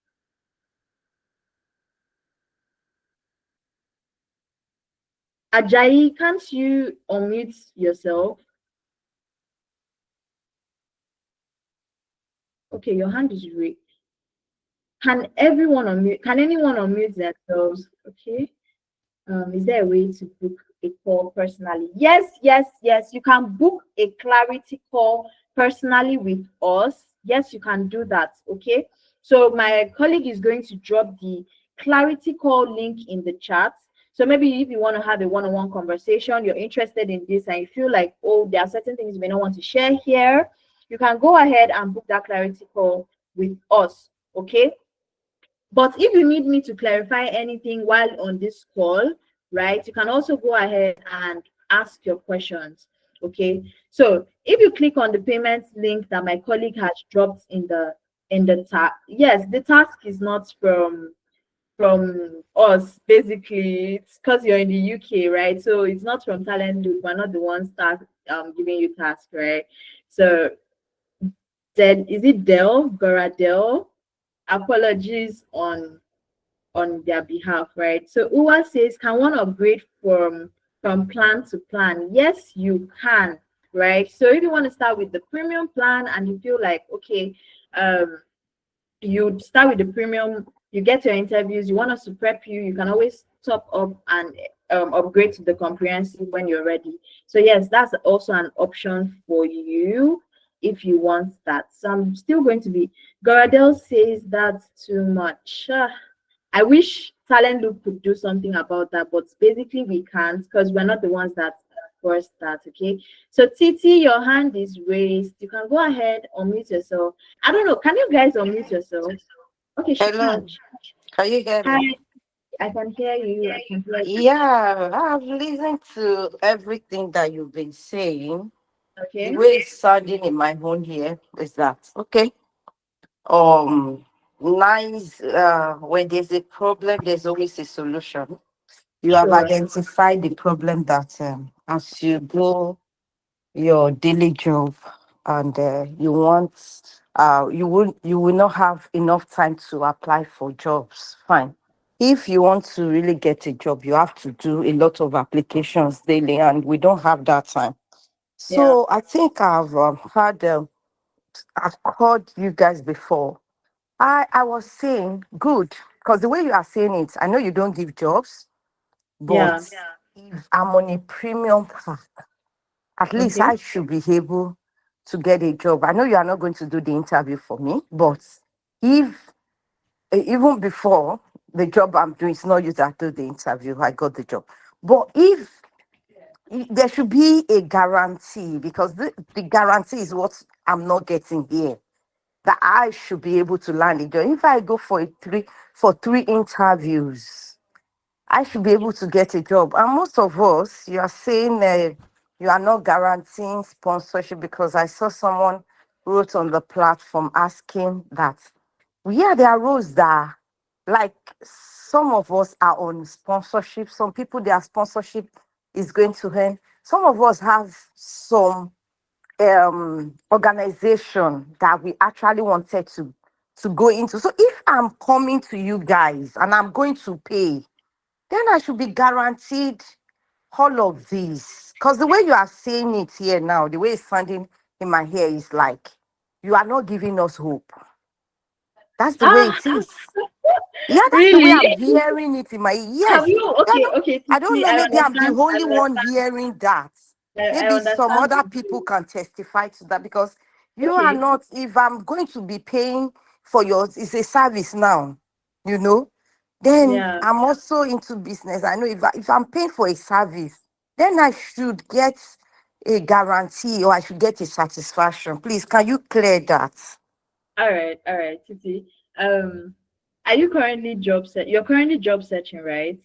[SPEAKER 1] Ajayi, can't you unmute yourself? Okay, your hand is raised. Can everyone unmute? Can anyone unmute themselves? Okay. Is there a way to book a call personally? Yes, yes, yes. You can book a clarity call personally with us. Yes, you can do that. Okay. So my colleague is going to drop the clarity call link in the chat. So maybe if you want to have a one-on-one conversation, you're interested in this, and you feel like, oh, there are certain things you may not want to share here, you can go ahead and book that clarity call with us. Okay. But if you need me to clarify anything while on this call, right, you can also go ahead and ask your questions. Okay. So if you click on the payments link that my colleague has dropped in the task, yes, the task is not from us. Basically, it's because you're in the UK, right? So it's not from Talent Loop. We're not the ones that giving you tasks, right? So then is it Dell, Goradel? Apologies on their behalf, right? So Uwa says, can one upgrade from plan to plan? Yes, you can, right? So if you want to start with the premium plan and you feel like, okay, you start with the premium, you get your interviews, you want us to prep you, you can always top up and upgrade to the comprehensive when you're ready. So yes, that's also an option for you if you want that. So I'm still going to be, Goradel says that's too much. I wish Talent Loop could do something about that, but basically we can't because we're not the ones that force that. Okay. So Titi, your hand is raised. You can go ahead, unmute yourself. I don't know. Can you guys unmute yourself? Okay, she
[SPEAKER 2] Hello,
[SPEAKER 1] can.
[SPEAKER 2] can you hear
[SPEAKER 1] Hi,
[SPEAKER 2] me?
[SPEAKER 1] I can hear you. I can hear you.
[SPEAKER 2] Yeah, I've listened to everything that you've been saying. The
[SPEAKER 1] Okay.
[SPEAKER 2] way it's sounding in my own ear is that okay. Um, nice. When there's a problem, there's always a solution. You have
[SPEAKER 1] Sure.
[SPEAKER 2] identified the problem that as you go your daily job and you will not have enough time to apply for jobs, fine. If you want to really get a job, you have to do a lot of applications daily, and we don't have that time.
[SPEAKER 1] Yeah.
[SPEAKER 2] So I think I've called you guys before. I was saying good, because the way you are saying it, I know you don't give jobs, but
[SPEAKER 1] Yeah.
[SPEAKER 2] if I'm on a premium path, at least
[SPEAKER 1] Okay.
[SPEAKER 2] I should be able to get a job. I know you are not going to do the interview for me, but if even before the job I'm doing, it's not you that do the interview, I got the job. But if there should be a guarantee, because the guarantee is what I'm not getting here, that I should be able to land a job. If I go for three interviews, I should be able to get a job. And most of us, you are saying you are not guaranteeing sponsorship, because I saw someone wrote on the platform asking that, yeah, there are roles that, like, some of us are on sponsorship. Some people, their sponsorship is going to end. Some of us have some organization that we actually wanted to go into. So if I'm coming to you guys and I'm going to pay, then I should be guaranteed all of these. Because the way you are saying it here now, the way it's sounding in my ear is like you are not giving us hope. That's the way
[SPEAKER 1] Ah,
[SPEAKER 2] it is. Yeah, that's the way
[SPEAKER 1] really?
[SPEAKER 2] I'm hearing it in my ear.
[SPEAKER 1] Have
[SPEAKER 2] Yes.
[SPEAKER 1] you?
[SPEAKER 2] Yeah,
[SPEAKER 1] Okay.
[SPEAKER 2] no,
[SPEAKER 1] Okay.
[SPEAKER 2] I don't
[SPEAKER 1] Titi,
[SPEAKER 2] know.
[SPEAKER 1] I
[SPEAKER 2] Maybe I'm the
[SPEAKER 1] understand. I
[SPEAKER 2] only one
[SPEAKER 1] understand.
[SPEAKER 2] hearing that.
[SPEAKER 1] I
[SPEAKER 2] Maybe some
[SPEAKER 1] understand
[SPEAKER 2] other
[SPEAKER 1] the
[SPEAKER 2] people
[SPEAKER 1] view.
[SPEAKER 2] can testify to that, because you are
[SPEAKER 1] Okay.
[SPEAKER 2] not, if I'm going to be paying for yours, it's a service now, you know, then
[SPEAKER 1] Yeah.
[SPEAKER 2] I'm also into business. I know if I'm paying for a service, then I should get a guarantee, or I should get a satisfaction. Please, can you clear that?
[SPEAKER 1] All right. All right, Titi. Um, are you currently You're currently job searching, right?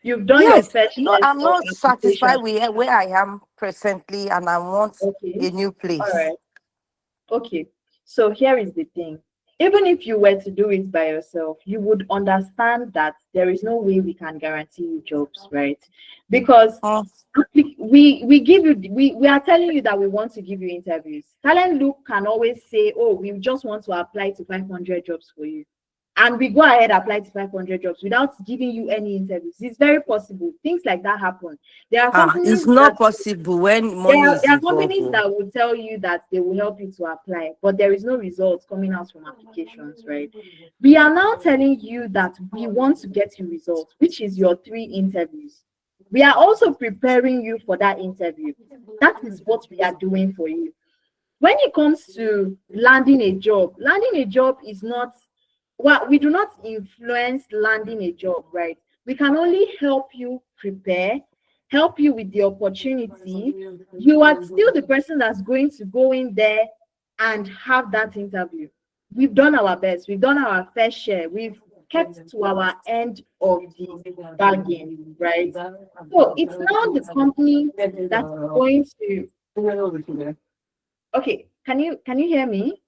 [SPEAKER 1] You've done your
[SPEAKER 2] Yes,
[SPEAKER 1] first
[SPEAKER 2] no,
[SPEAKER 1] test
[SPEAKER 2] I'm
[SPEAKER 1] of
[SPEAKER 2] not
[SPEAKER 1] application.
[SPEAKER 2] satisfied with where I am presently, and I want
[SPEAKER 1] Okay.
[SPEAKER 2] a new
[SPEAKER 1] All
[SPEAKER 2] place.
[SPEAKER 1] right. Okay. So here is the thing. Even if you were to do it by yourself, you would understand that there is no way we can guarantee you jobs, right? Because
[SPEAKER 2] Mm,
[SPEAKER 1] we give you we are telling you that we want to give you interviews. Talent Look can always say, oh, we just want to apply to 500 jobs for you. and we go ahead apply to 500 jobs without giving you any interviews. It's very possible. Things like that happen. There are
[SPEAKER 2] It's
[SPEAKER 1] companies that
[SPEAKER 2] not possible when money is
[SPEAKER 1] there are
[SPEAKER 2] involved.
[SPEAKER 1] companies that will tell you that they will help you to apply, but there is no results coming out from applications, right? We are now telling you that we want to get you results, which is your 3 interviews. We are also preparing you for that interview. That is what we are doing for you. When it comes to landing a job is not, well, we do not influence landing a job, right? We can only help you prepare, help you with the opportunity. You are still the person that's going to go in there and have that interview. We've done our best, we've done our fair share, we've kept to our end of the bargain, right? So it's now the company that's going to, okay, can you hear me?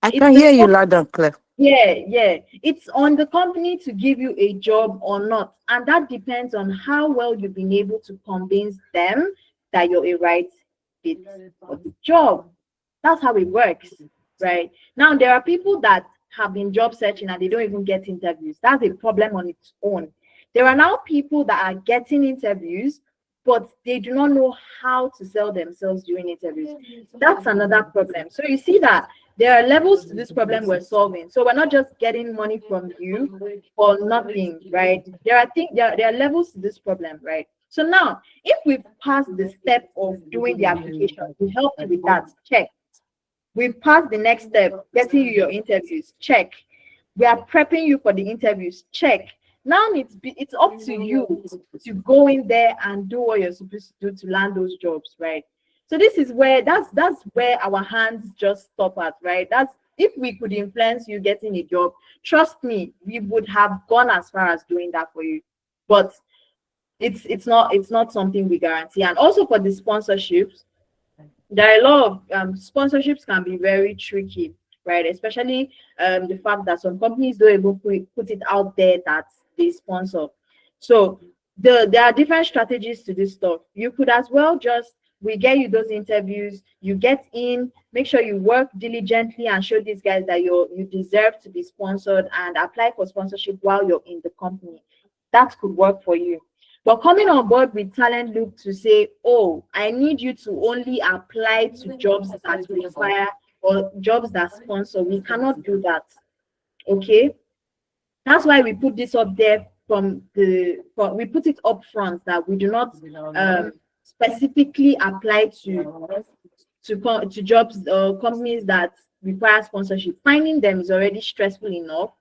[SPEAKER 2] I
[SPEAKER 1] It's
[SPEAKER 2] can
[SPEAKER 1] the
[SPEAKER 2] hear you loud and clear.
[SPEAKER 1] yeah. It's on the company to give you a job or not. And that depends on how well you've been able to convince them that you're a right fit for the job. That's how it works, right? Now, there are people that have been job searching and they don't even get interviews. That's a problem on its own. There are now people that are getting interviews, but they do not know how to sell themselves during interviews. That's another problem. So you see that there are levels to this problem we're solving. So we're not just getting money from you for nothing, right? There are levels to this problem, right? So now, if we've passed the step of doing the application, we help you with that. Check. We've passed the next step, getting you your interviews. Check. We are prepping you for the interviews. Check. Now it's up to you to go in there and do what you're supposed to do to land those jobs, right? So this is where that's where our hands just stop at, right? That's if we could influence you getting a job, trust me, we would have gone as far as doing that for you. But it's not something we guarantee. And also for the sponsorships, there are a lot of sponsorships can be very tricky, right? Especially the fact that some companies don't even put it out there that they sponsor. So there are different strategies to this stuff. You could as well just we get you those interviews, you get in, make sure you work diligently and show these guys that you deserve to be sponsored and apply for sponsorship while you're in the company. That could work for you. But coming on board with Talent Loop to say, oh, I need you to only apply to jobs that require or jobs that sponsor, we cannot do that. Okay? That's why we put this up there we put it up front that we do not specifically apply to jobs or companies that require sponsorship. Finding them is already stressful enough,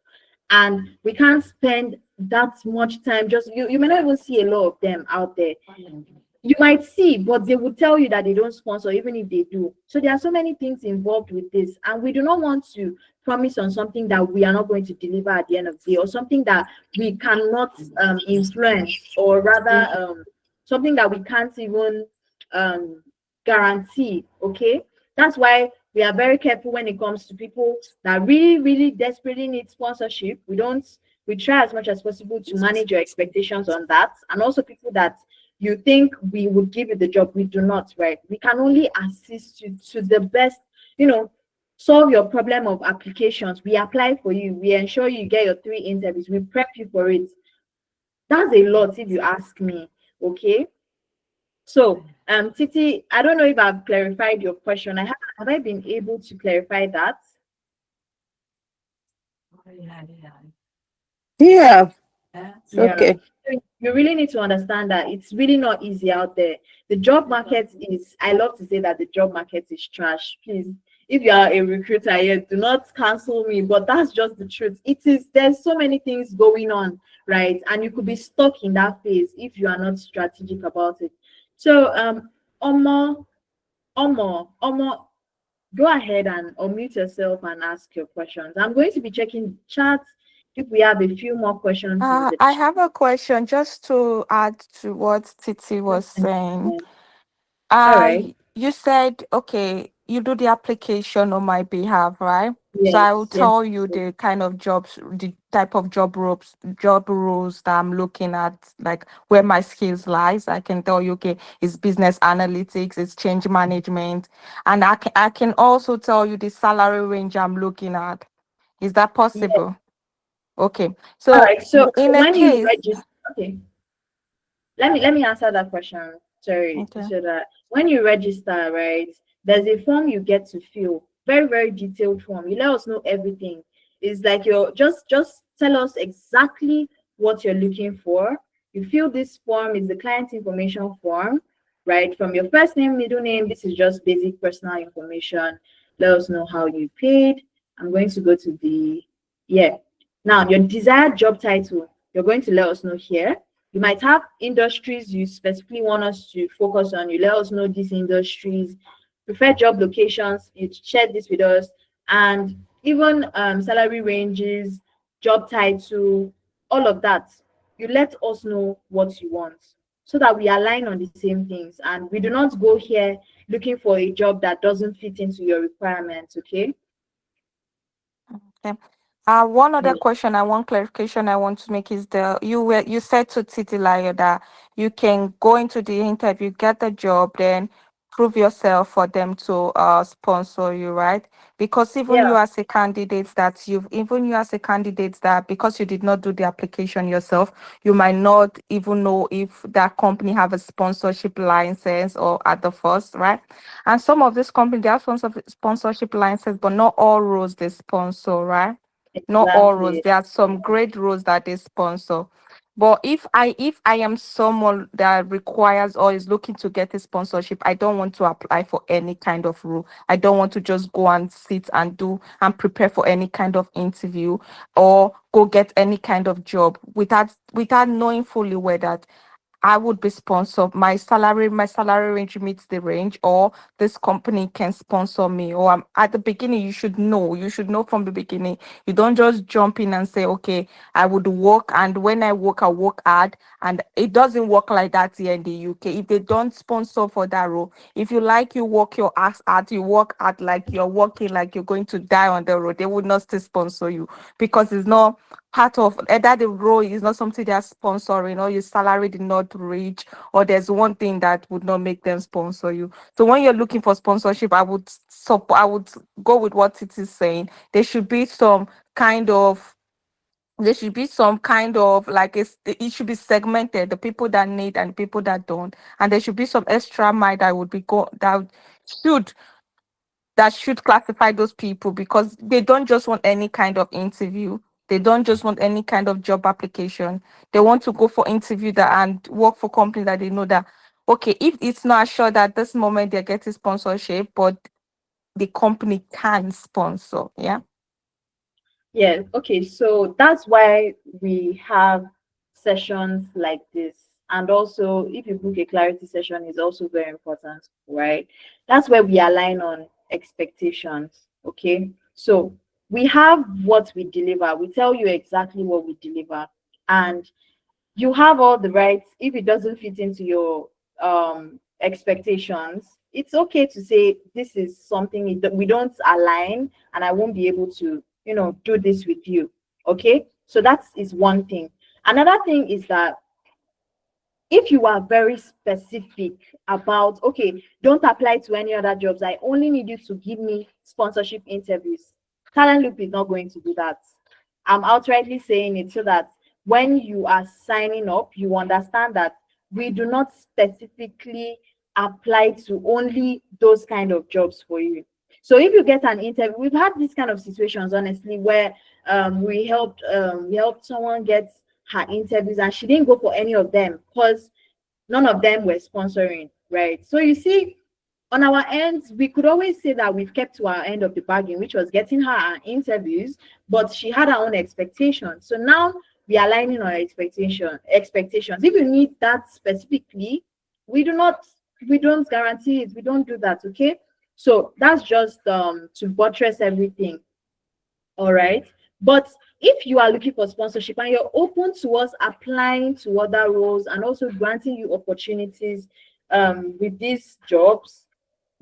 [SPEAKER 1] and we can't spend that much time. Just you may not even see a lot of them out there. You might see, but they will tell you that they don't sponsor, even if they do. So there are so many things involved with this, and we do not want to promise on something that we are not going to deliver at the end of the day, or something that we cannot influence, or rather something that we can't even guarantee. Okay, that's why we are very careful when it comes to people that really, really desperately need sponsorship. We try as much as possible to manage your expectations on that, and also people that you think we would give you the job, we do not, right? We can only assist you to the best, solve your problem of applications. We apply for you, we ensure you get your 3 interviews, we prep you for it. That's a lot if you ask me. Okay. So Titi, I don't know if I've clarified your question. Have I been able to clarify that?
[SPEAKER 2] Yeah.
[SPEAKER 1] Yeah.
[SPEAKER 2] Okay.
[SPEAKER 1] You really need to understand that it's really not easy out there. The job market is, I love to say that the job market is trash. Please, if you are a recruiter here, do not cancel me, but that's just the truth. There's so many things going on, right? And you could be stuck in that phase if you are not strategic about it. So Omo, go ahead and unmute yourself and ask your questions. I'm going to be checking chats if we have a few more questions.
[SPEAKER 3] I have a question just to add to what Titi was saying.
[SPEAKER 1] All right.
[SPEAKER 3] You said, okay, you do the application on my behalf, right?
[SPEAKER 1] Yes,
[SPEAKER 3] So I will
[SPEAKER 1] yes.
[SPEAKER 3] tell you the kind of jobs, the type of job roles that I'm looking at, like where my skills lies. I can tell you, okay, it's business analytics, it's change management, and I can also tell you the salary range I'm looking at. Is that possible? Okay.
[SPEAKER 1] All
[SPEAKER 3] So
[SPEAKER 1] right. So
[SPEAKER 3] in a
[SPEAKER 1] when you
[SPEAKER 3] case,
[SPEAKER 1] register, okay, let me answer that question. Sorry.
[SPEAKER 3] okay.
[SPEAKER 1] So that when you register, right, there's a form you get to fill. Very, very detailed form. You let us know everything. It's like you're just tell us exactly what you're looking for. You fill this form, is the client information form, right? From your first name, middle name, this is just basic personal information. Let us know how you paid. I'm going to go to the yeah. Now your desired job title, you're going to let us know here. You might have industries you specifically want us to focus on. You let us know these industries, preferred job locations, you share this with us, and even salary ranges, job title, all of that. You let us know what you want so that we align on the same things and we do not go here looking for a job that doesn't fit into your requirements. Okay.
[SPEAKER 3] Okay. One other
[SPEAKER 1] Yes.
[SPEAKER 3] question I want clarification I want to make is you said to Titi Layo that you can go into the interview, get the job, then prove yourself for them to sponsor you, right? Because even
[SPEAKER 1] Yeah.
[SPEAKER 3] you as a candidate that because you did not do the application yourself, you might not even know if that company have a sponsorship license or at the first, right? And some of these companies they have sponsorship license, but not all roles they sponsor, right? Not all roles.
[SPEAKER 1] Exactly.
[SPEAKER 3] There are some great roles that they sponsor. But if I am someone that requires or is looking to get a sponsorship, I don't want to apply for any kind of role. I don't want to just go and sit and do and prepare for any kind of interview or go get any kind of job without knowing fully where that I would be sponsored. My salary range meets the range, or this company can sponsor me. Or at the beginning, you should know. You should know from the beginning. You don't just jump in and say, "Okay, I would work," and when I work hard, and it doesn't work like that here in the UK. If they don't sponsor for that role, if you like, you work your ass out. You work out like you're working like you're going to die on the road. They would not still sponsor you because it's not part of either the role is not something they're sponsoring or your salary did not reach or there's one thing that would not make them sponsor you. So when you're looking for sponsorship, I would go with what it is saying. Kind of there should be some kind of like it should be segmented, the people that need and people that don't, and there should be some extra mile that would be go should that should classify those people because they don't just want any kind of interview. They don't just want any kind of job application. They want to go for interview that and work for company that they know that okay, if it's not sure that this moment they're getting sponsorship, but the company can sponsor. Yeah.
[SPEAKER 1] Yeah, okay, so that's why we have sessions like this. And also, if you book a clarity session, is also very important, right? That's where we align on expectations, okay? So we have what we deliver. We tell you exactly what we deliver. And you have all the rights. If it doesn't fit into your expectations, it's okay to say this is something we don't align and I won't be able to do this with you. Okay, so that is one thing. Another thing is that if you are very specific about, okay, don't apply to any other jobs, I only need you to give me sponsorship interviews, Talent Loop is not going to do that. I'm outrightly saying it so that when you are signing up, you understand that we do not specifically apply to only those kind of jobs for you. So if you get an interview, we've had these kind of situations honestly where we helped someone get her interviews and she didn't go for any of them because none of them were sponsoring, right? So you see, on our end, we could always say that we've kept to our end of the bargain, which was getting her interviews, but she had her own expectations. So now we are aligning our expectations. If you need that specifically, we don't guarantee it. We don't do that, okay? So that's just to buttress everything. All right. But if you are looking for sponsorship and you're open to us applying to other roles and also granting you opportunities with these jobs,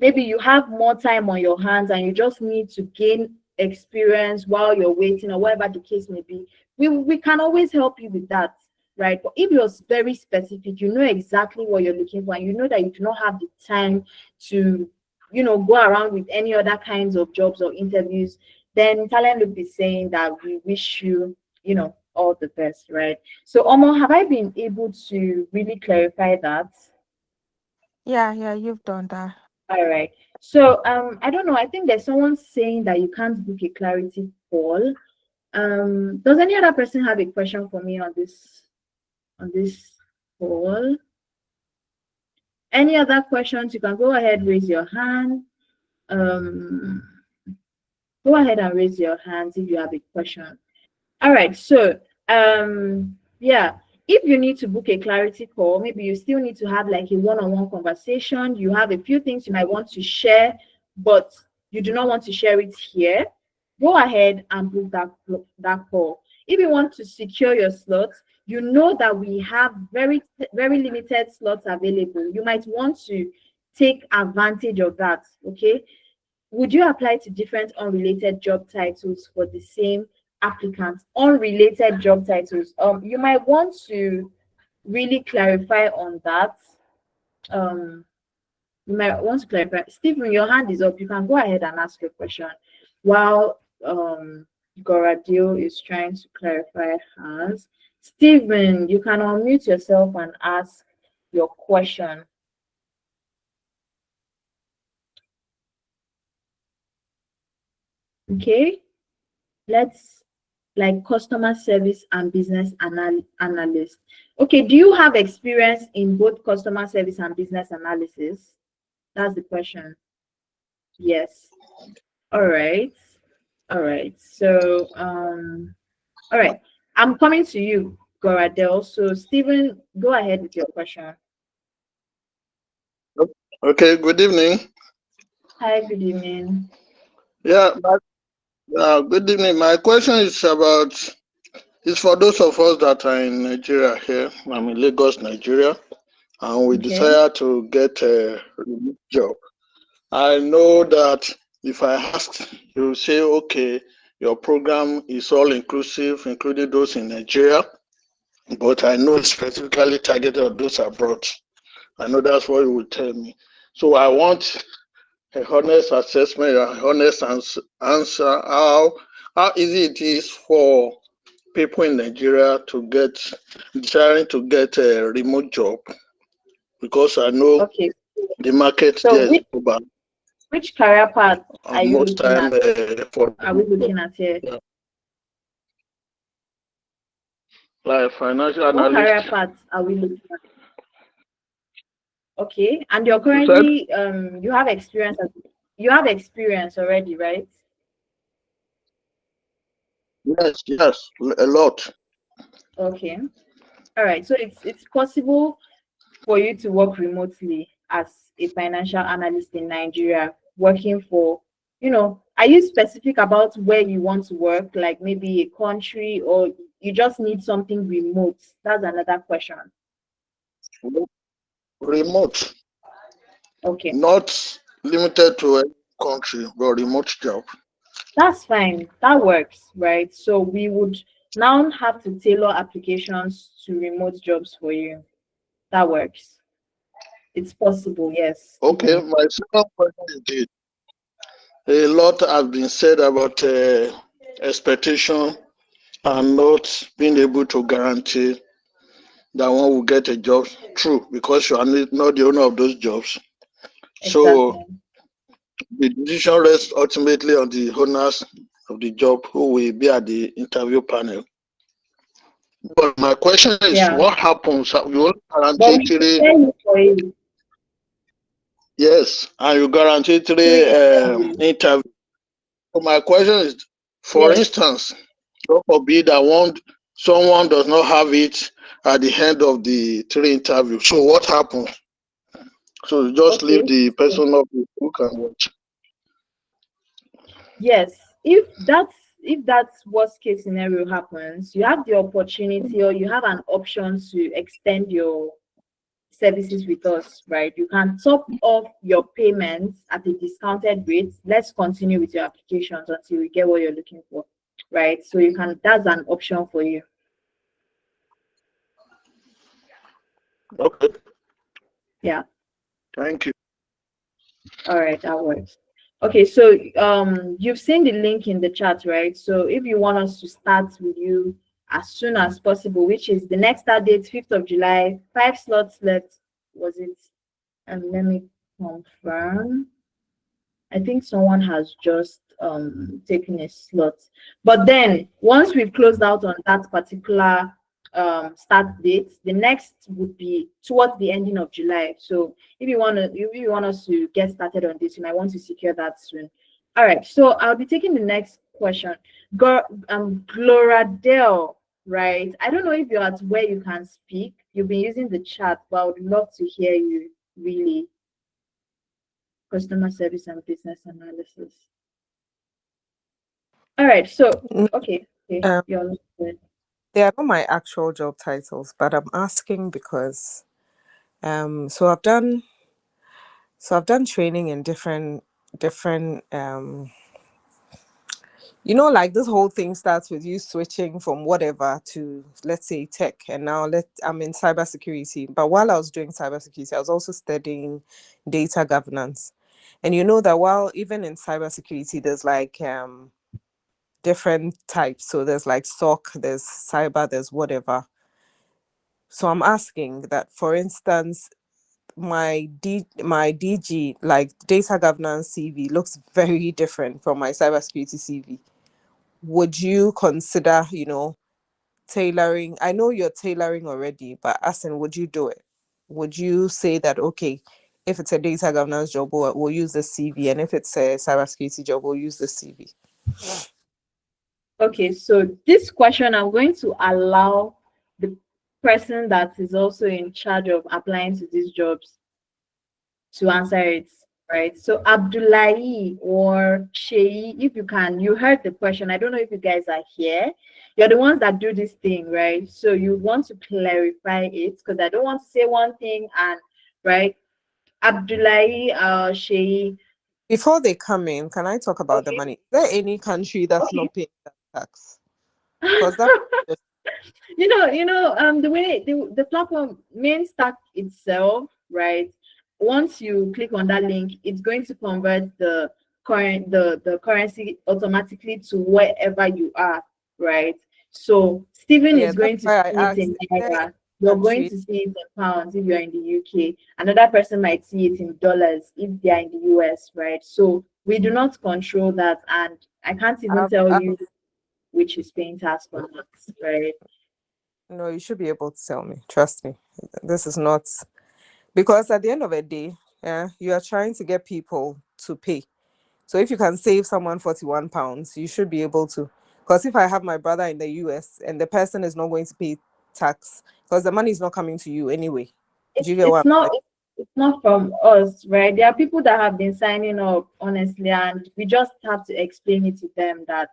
[SPEAKER 1] maybe you have more time on your hands and you just need to gain experience while you're waiting or whatever the case may be, we can always help you with that, right? But if you're very specific, you know exactly what you're looking for and you know that you do not have the time to go around with any other kinds of jobs or interviews, then Talent Loop is saying that we wish you all the best, right? So, Omo, have I been able to really clarify that?
[SPEAKER 3] Yeah, you've done that.
[SPEAKER 1] All right. So, I don't know. I think there's someone saying that you can't book a clarity call. Does any other person have a question for me on this call? Any other questions? You can go ahead, raise your hand. Um, Go ahead and raise your hands if you have a question. All right. So, yeah, if you need to book a clarity call, maybe you still need to have like a one-on-one conversation. You have a few things you might want to share, but you do not want to share it here. Go ahead and book that call. If you want to secure your slots, you know that we have very limited slots available. You might want to take advantage of that. Okay. Would you apply to different unrelated job titles for the same applicant? Unrelated job titles. You might want to really clarify on that. You might want to clarify. Stephen, your hand is up. You can go ahead and ask your question while Goradil is trying to clarify hers. Stephen, you can unmute yourself and ask your question. Okay, let's like customer service and business analyst. Okay, do you have experience in both customer service and business analysis? That's the question. Yes. All right. All right. So, all right. I'm coming to you, Goradel. So, Stephen, go ahead with your question.
[SPEAKER 4] Okay, good evening.
[SPEAKER 1] Hi, good evening.
[SPEAKER 4] Yeah, good evening. My question is for those of us that are in Nigeria here. I'm in Lagos, Nigeria, and we
[SPEAKER 1] Okay.
[SPEAKER 4] desire to get a remote job. I know that if I ask, you say, okay, your program is all inclusive, including those in Nigeria, but I know it's specifically targeted at those abroad. I know that's what you will tell me. So I want a honest assessment, a honest answer how easy it is for people in Nigeria to desiring to get a remote job, because I know
[SPEAKER 1] Okay.
[SPEAKER 4] the market
[SPEAKER 1] So,
[SPEAKER 4] there is global.
[SPEAKER 1] which career path are you
[SPEAKER 4] Most
[SPEAKER 1] looking
[SPEAKER 4] time
[SPEAKER 1] at?
[SPEAKER 4] for
[SPEAKER 1] Are we looking at here?
[SPEAKER 4] like financial
[SPEAKER 1] What career
[SPEAKER 4] analyst.
[SPEAKER 1] paths are we looking at? Okay, and you're
[SPEAKER 4] You said?
[SPEAKER 1] currently you have experience already, right?
[SPEAKER 4] Yes, a lot.
[SPEAKER 1] Okay. All right. So it's possible for you to work remotely as a financial analyst in Nigeria, working for, are you specific about where you want to work, like maybe a country, or you just need something remote? That's another question.
[SPEAKER 4] Remote,
[SPEAKER 1] Okay.
[SPEAKER 4] not limited to a country, but remote job.
[SPEAKER 1] That's fine. That works, right? So we would now have to tailor applications to remote jobs for you. That works. It's possible, yes.
[SPEAKER 4] Okay, my second question is this. A lot has been said about expectation and not being able to guarantee that one will get a job. True, because you are not the owner of those jobs. So
[SPEAKER 1] Exactly.
[SPEAKER 4] the decision rests ultimately on the owners of the job who will be at the interview panel. But my question is,
[SPEAKER 1] Yeah.
[SPEAKER 4] what happens? You only
[SPEAKER 1] But
[SPEAKER 4] guarantee
[SPEAKER 1] we
[SPEAKER 4] three,
[SPEAKER 1] prepare you for it.
[SPEAKER 4] yes, and you guarantee three
[SPEAKER 1] Three interviews.
[SPEAKER 4] interviews. So my question is, for
[SPEAKER 1] Yes.
[SPEAKER 4] instance, God forbid that someone does not have it at the end of the three interviews. So what happens? So you just leave
[SPEAKER 1] Okay.
[SPEAKER 4] the person up who can watch.
[SPEAKER 1] Yes. If that's worst case scenario happens, you have the opportunity or you have an option to extend your services with us, right? You can top off your payments at a discounted rate. Let's continue with your applications until you get what you're looking for, right? So that's an option for you.
[SPEAKER 4] Okay.
[SPEAKER 1] Yeah.
[SPEAKER 4] Thank you.
[SPEAKER 1] All right, that works. Okay, so you've seen the link in the chat, right? So if you want us to start with you as soon as possible, which is the next start date, 5th of July, 5 slots left. Was it? And let me confirm. I think someone has just taken a slot. But then once we've closed out on that particular start date, the next would be towards the ending of July. So if you want us to get started on this, you might want to secure that soon. All right, so I'll be taking the next question. Gloradale, right? I don't know if you're at where you can speak. You've been using the chat, but I would love to hear you really. Customer service and business analysis. All right, so okay, you're good.
[SPEAKER 5] They are not my actual job titles, but I'm asking because so I've done training in different like this whole thing starts with you switching from whatever to, let's say, tech, and now I'm in cybersecurity. But while I was doing cybersecurity, I was also studying data governance. And you know that while even in cybersecurity, there's like different types. So there's like SOC, there's cyber, there's whatever. So I'm asking that, for instance, my DG, like data governance CV, looks very different from my cybersecurity CV. Would you consider, tailoring? I know you're tailoring already, but would you do it? Would you say that, okay, if it's a data governance job, we'll use the CV, and if it's a cybersecurity job, we'll use the CV?
[SPEAKER 1] Okay, so this question, I'm going to allow the person that is also in charge of applying to these jobs to answer it, right? So Abdullahi or Shei, if you can, you heard the question. I don't know if you guys are here. You're the ones that do this thing, right? So you want to clarify it, because I don't want to say one thing and, right? Abdullahi, Shei.
[SPEAKER 5] Before they come in, can I talk about the money? Is there any country that's not paying that tax? Because that
[SPEAKER 1] the way the platform main stack itself, right? Once you click on that link, it's going to convert the currency automatically to wherever you are, right? So Stephen is going to see it in naira. You're going to see it in pounds if you're in the UK. Another person might see it in dollars if they're in the US, right? So we do not control that, and I can't even tell you which is paying tax or not, right?
[SPEAKER 5] No, you should be able to tell me. Trust me. This is not, because at the end of the day, you are trying to get people to pay. So if you can save someone £41, you should be able to. Because if I have my brother in the US and the person is not going to pay tax, because the money is not coming to you anyway. Do you get what I'm saying?
[SPEAKER 1] It's not from us, right? There are people that have been signing up, honestly, and we just have to explain it to them that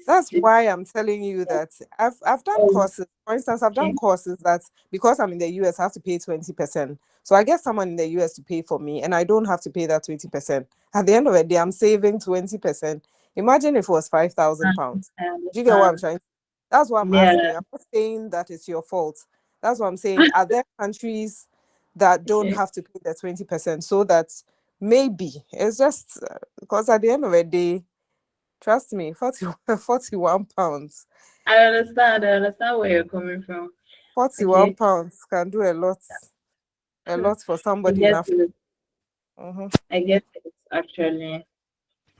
[SPEAKER 5] that's why I'm telling you that I've done courses. For instance, I've done courses that, because I'm in the US, I have to pay 20%. So I get someone in the US to pay for me, and I don't have to pay that 20%. At the end of the day, I'm saving 20%. Imagine if it was £5,000. Do you get what I'm trying to? That's what I'm asking. I'm not saying that it's your fault. That's what I'm saying. Are there countries that don't have to pay the 20%, so that maybe it's just because at the end of the day, trust me, £41.
[SPEAKER 1] I understand where you're coming from.
[SPEAKER 5] £41 can do a lot for somebody in Africa.
[SPEAKER 1] I guess it's actually.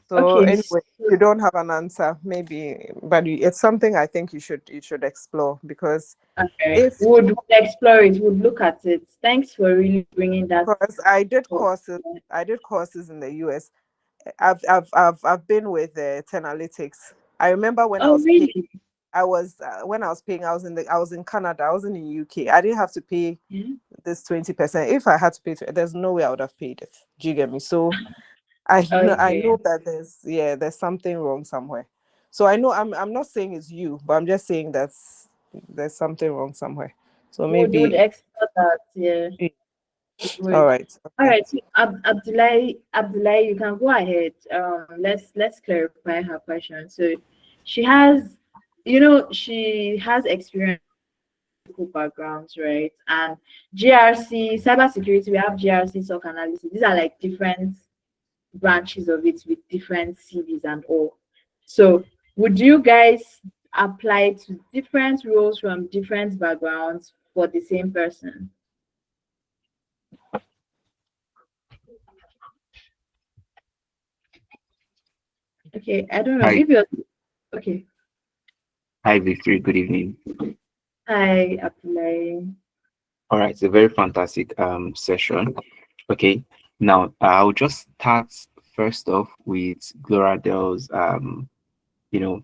[SPEAKER 5] So anyway, you don't have an answer, maybe, but it's something I think you should explore, because
[SPEAKER 1] if would explore it, would look at it. Thanks for really bringing that.
[SPEAKER 5] Because I did courses in the US. I've been with Tenalytics. I remember when I was paying, when I was paying, I was in Canada. I wasn't in UK. I didn't have to pay this 20%. If I had to pay, there's no way I would have paid it. Do you get me? So I know that there's something wrong somewhere. So I know I'm not saying it's you, but I'm just saying that there's something wrong somewhere. So maybe
[SPEAKER 1] would explore that.
[SPEAKER 5] All right.
[SPEAKER 1] All right. So Abdullahi, you can go ahead. Let's clarify her question. So she has experience backgrounds, right? And GRC, cybersecurity, we have GRC, SOC analysis. These are like different branches of it with different CVs and all. So would you guys apply to different roles from different backgrounds for the same person? Okay, I don't know.
[SPEAKER 6] Hi,
[SPEAKER 1] Give your okay.
[SPEAKER 6] hi, Victory. Good evening.
[SPEAKER 1] Hi, apply.
[SPEAKER 6] All right, it's a very fantastic session. Okay, now I'll just start first off with Gloria Dell's you know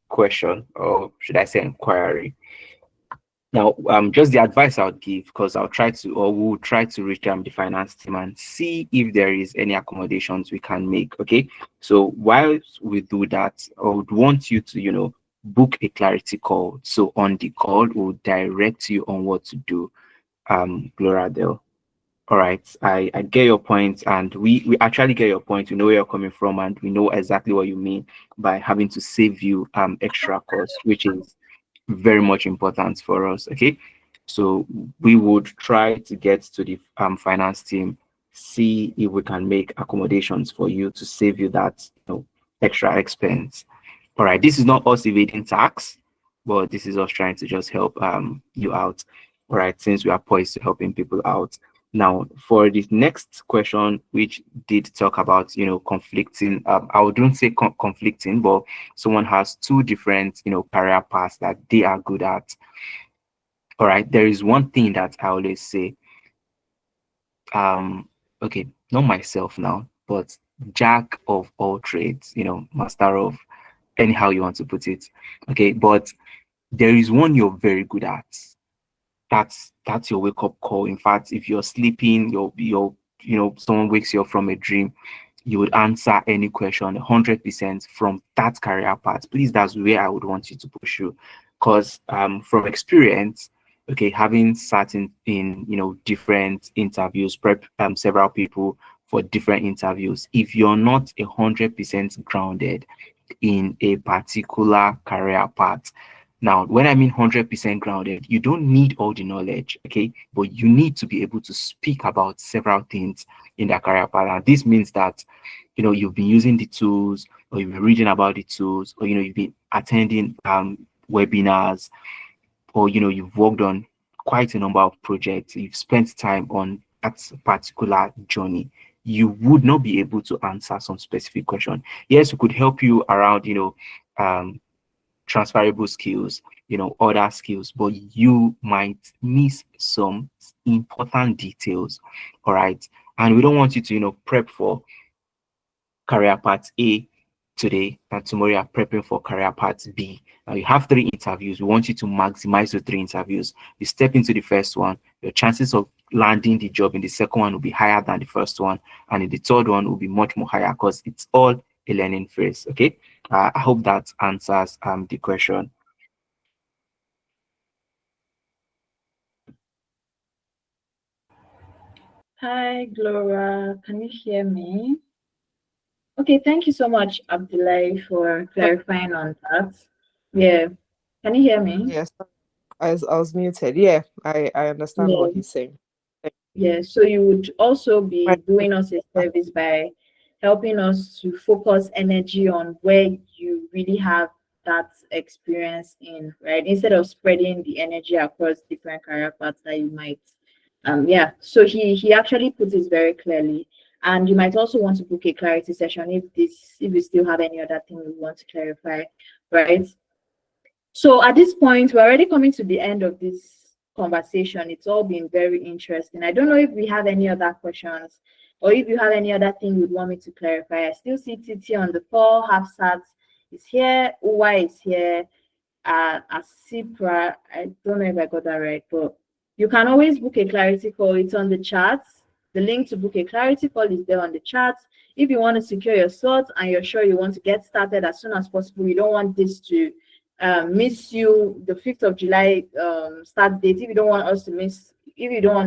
[SPEAKER 6] question, or should I say inquiry. Now, just the advice I would give, because I'll try to, or we'll try to reach the finance team and see if there is any accommodations we can make. Okay, so while we do that, I would want you to, book a clarity call. So on the call, we'll direct you on what to do. Gloria Dell. All right, I get your point, and we actually get your point. We know where you're coming from, and we know exactly what you mean by having to save you extra cost, which is very much important for us. Okay, so we would try to get to the finance team, see if we can make accommodations for you to save you that extra expense. All right, this is not us evading tax, but this is us trying to just help you out. All right, since we are poised to helping people out. Now, for the next question, which did talk about, conflicting, I wouldn't say conflicting, but someone has two different, career paths that they are good at. All right, there is one thing that I always say, okay, not myself now, but jack of all trades, master of anyhow you want to put it. Okay, but there is one you're very good at. That's your wake up call. In fact, if you're sleeping, someone wakes you up from a dream, you would answer any question 100% from that career path. Please, that's where I would want you to push you, because from experience, okay, having sat in different interviews, prep several people for different interviews, if you're not 100% grounded in a particular career path. Now, when I mean 100% grounded, you don't need all the knowledge, okay? But you need to be able to speak about several things in that career path. And this means that, you've been using the tools, or you've been reading about the tools, or, you've been attending webinars, or, you've worked on quite a number of projects. You've spent time on that particular journey. You would not be able to answer some specific question. Yes, we could help you around, transferable skills, other skills, but you might miss some important details. All right. And we don't want you to, prep for career path A today, and tomorrow you are prepping for career path B. Now you have 3 interviews. We want you to maximize the 3 interviews. You step into the first one, your chances of landing the job in the second one will be higher than the first one, and in the third one will be much more higher, because it's all a learning phase. Okay, I hope that answers the question.
[SPEAKER 1] Hi, Gloria. Can you hear me? Okay, thank you so much, Abdullah, for clarifying on that. Yeah, can you hear me?
[SPEAKER 5] Yes, I was muted. Yeah, I understand
[SPEAKER 1] Yeah.
[SPEAKER 5] what he's saying.
[SPEAKER 1] Yeah, so you would also be doing us a service by helping us to focus energy on where you really have that experience in, right? Instead of spreading the energy across different career paths that you might. Yeah, so he actually put it very clearly. And you might also want to book a clarity session if you still have any other thing you want to clarify, right? So at this point, we're already coming to the end of this conversation. It's all been very interesting. I don't know if we have any other questions, or if you have any other thing you'd want me to clarify. I still see Titi on the call, Hafsat is here, Uwa is here, Asipra, I don't know if I got that right, but you can always book a clarity call. It's on the chat. The link to book a clarity call is there on the chat. If you want to secure your slot and you're sure you want to get started as soon as possible, you don't want this to miss you, the 5th of July start date. If you don't want to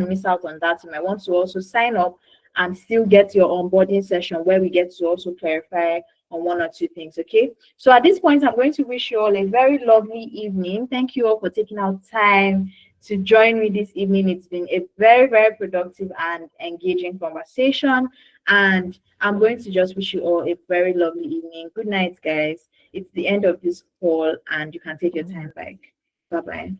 [SPEAKER 1] miss out on that, you might want to also sign up and still get your onboarding session where we get to also clarify on 1 or 2 things. Okay, so at this point, I'm going to wish you all a very lovely evening. Thank you all for taking out time to join me this evening. It's been a very, very productive and engaging conversation. And I'm going to just wish you all a very lovely evening. Good night, guys. It's the end of this call, and you can take your time back. Bye bye.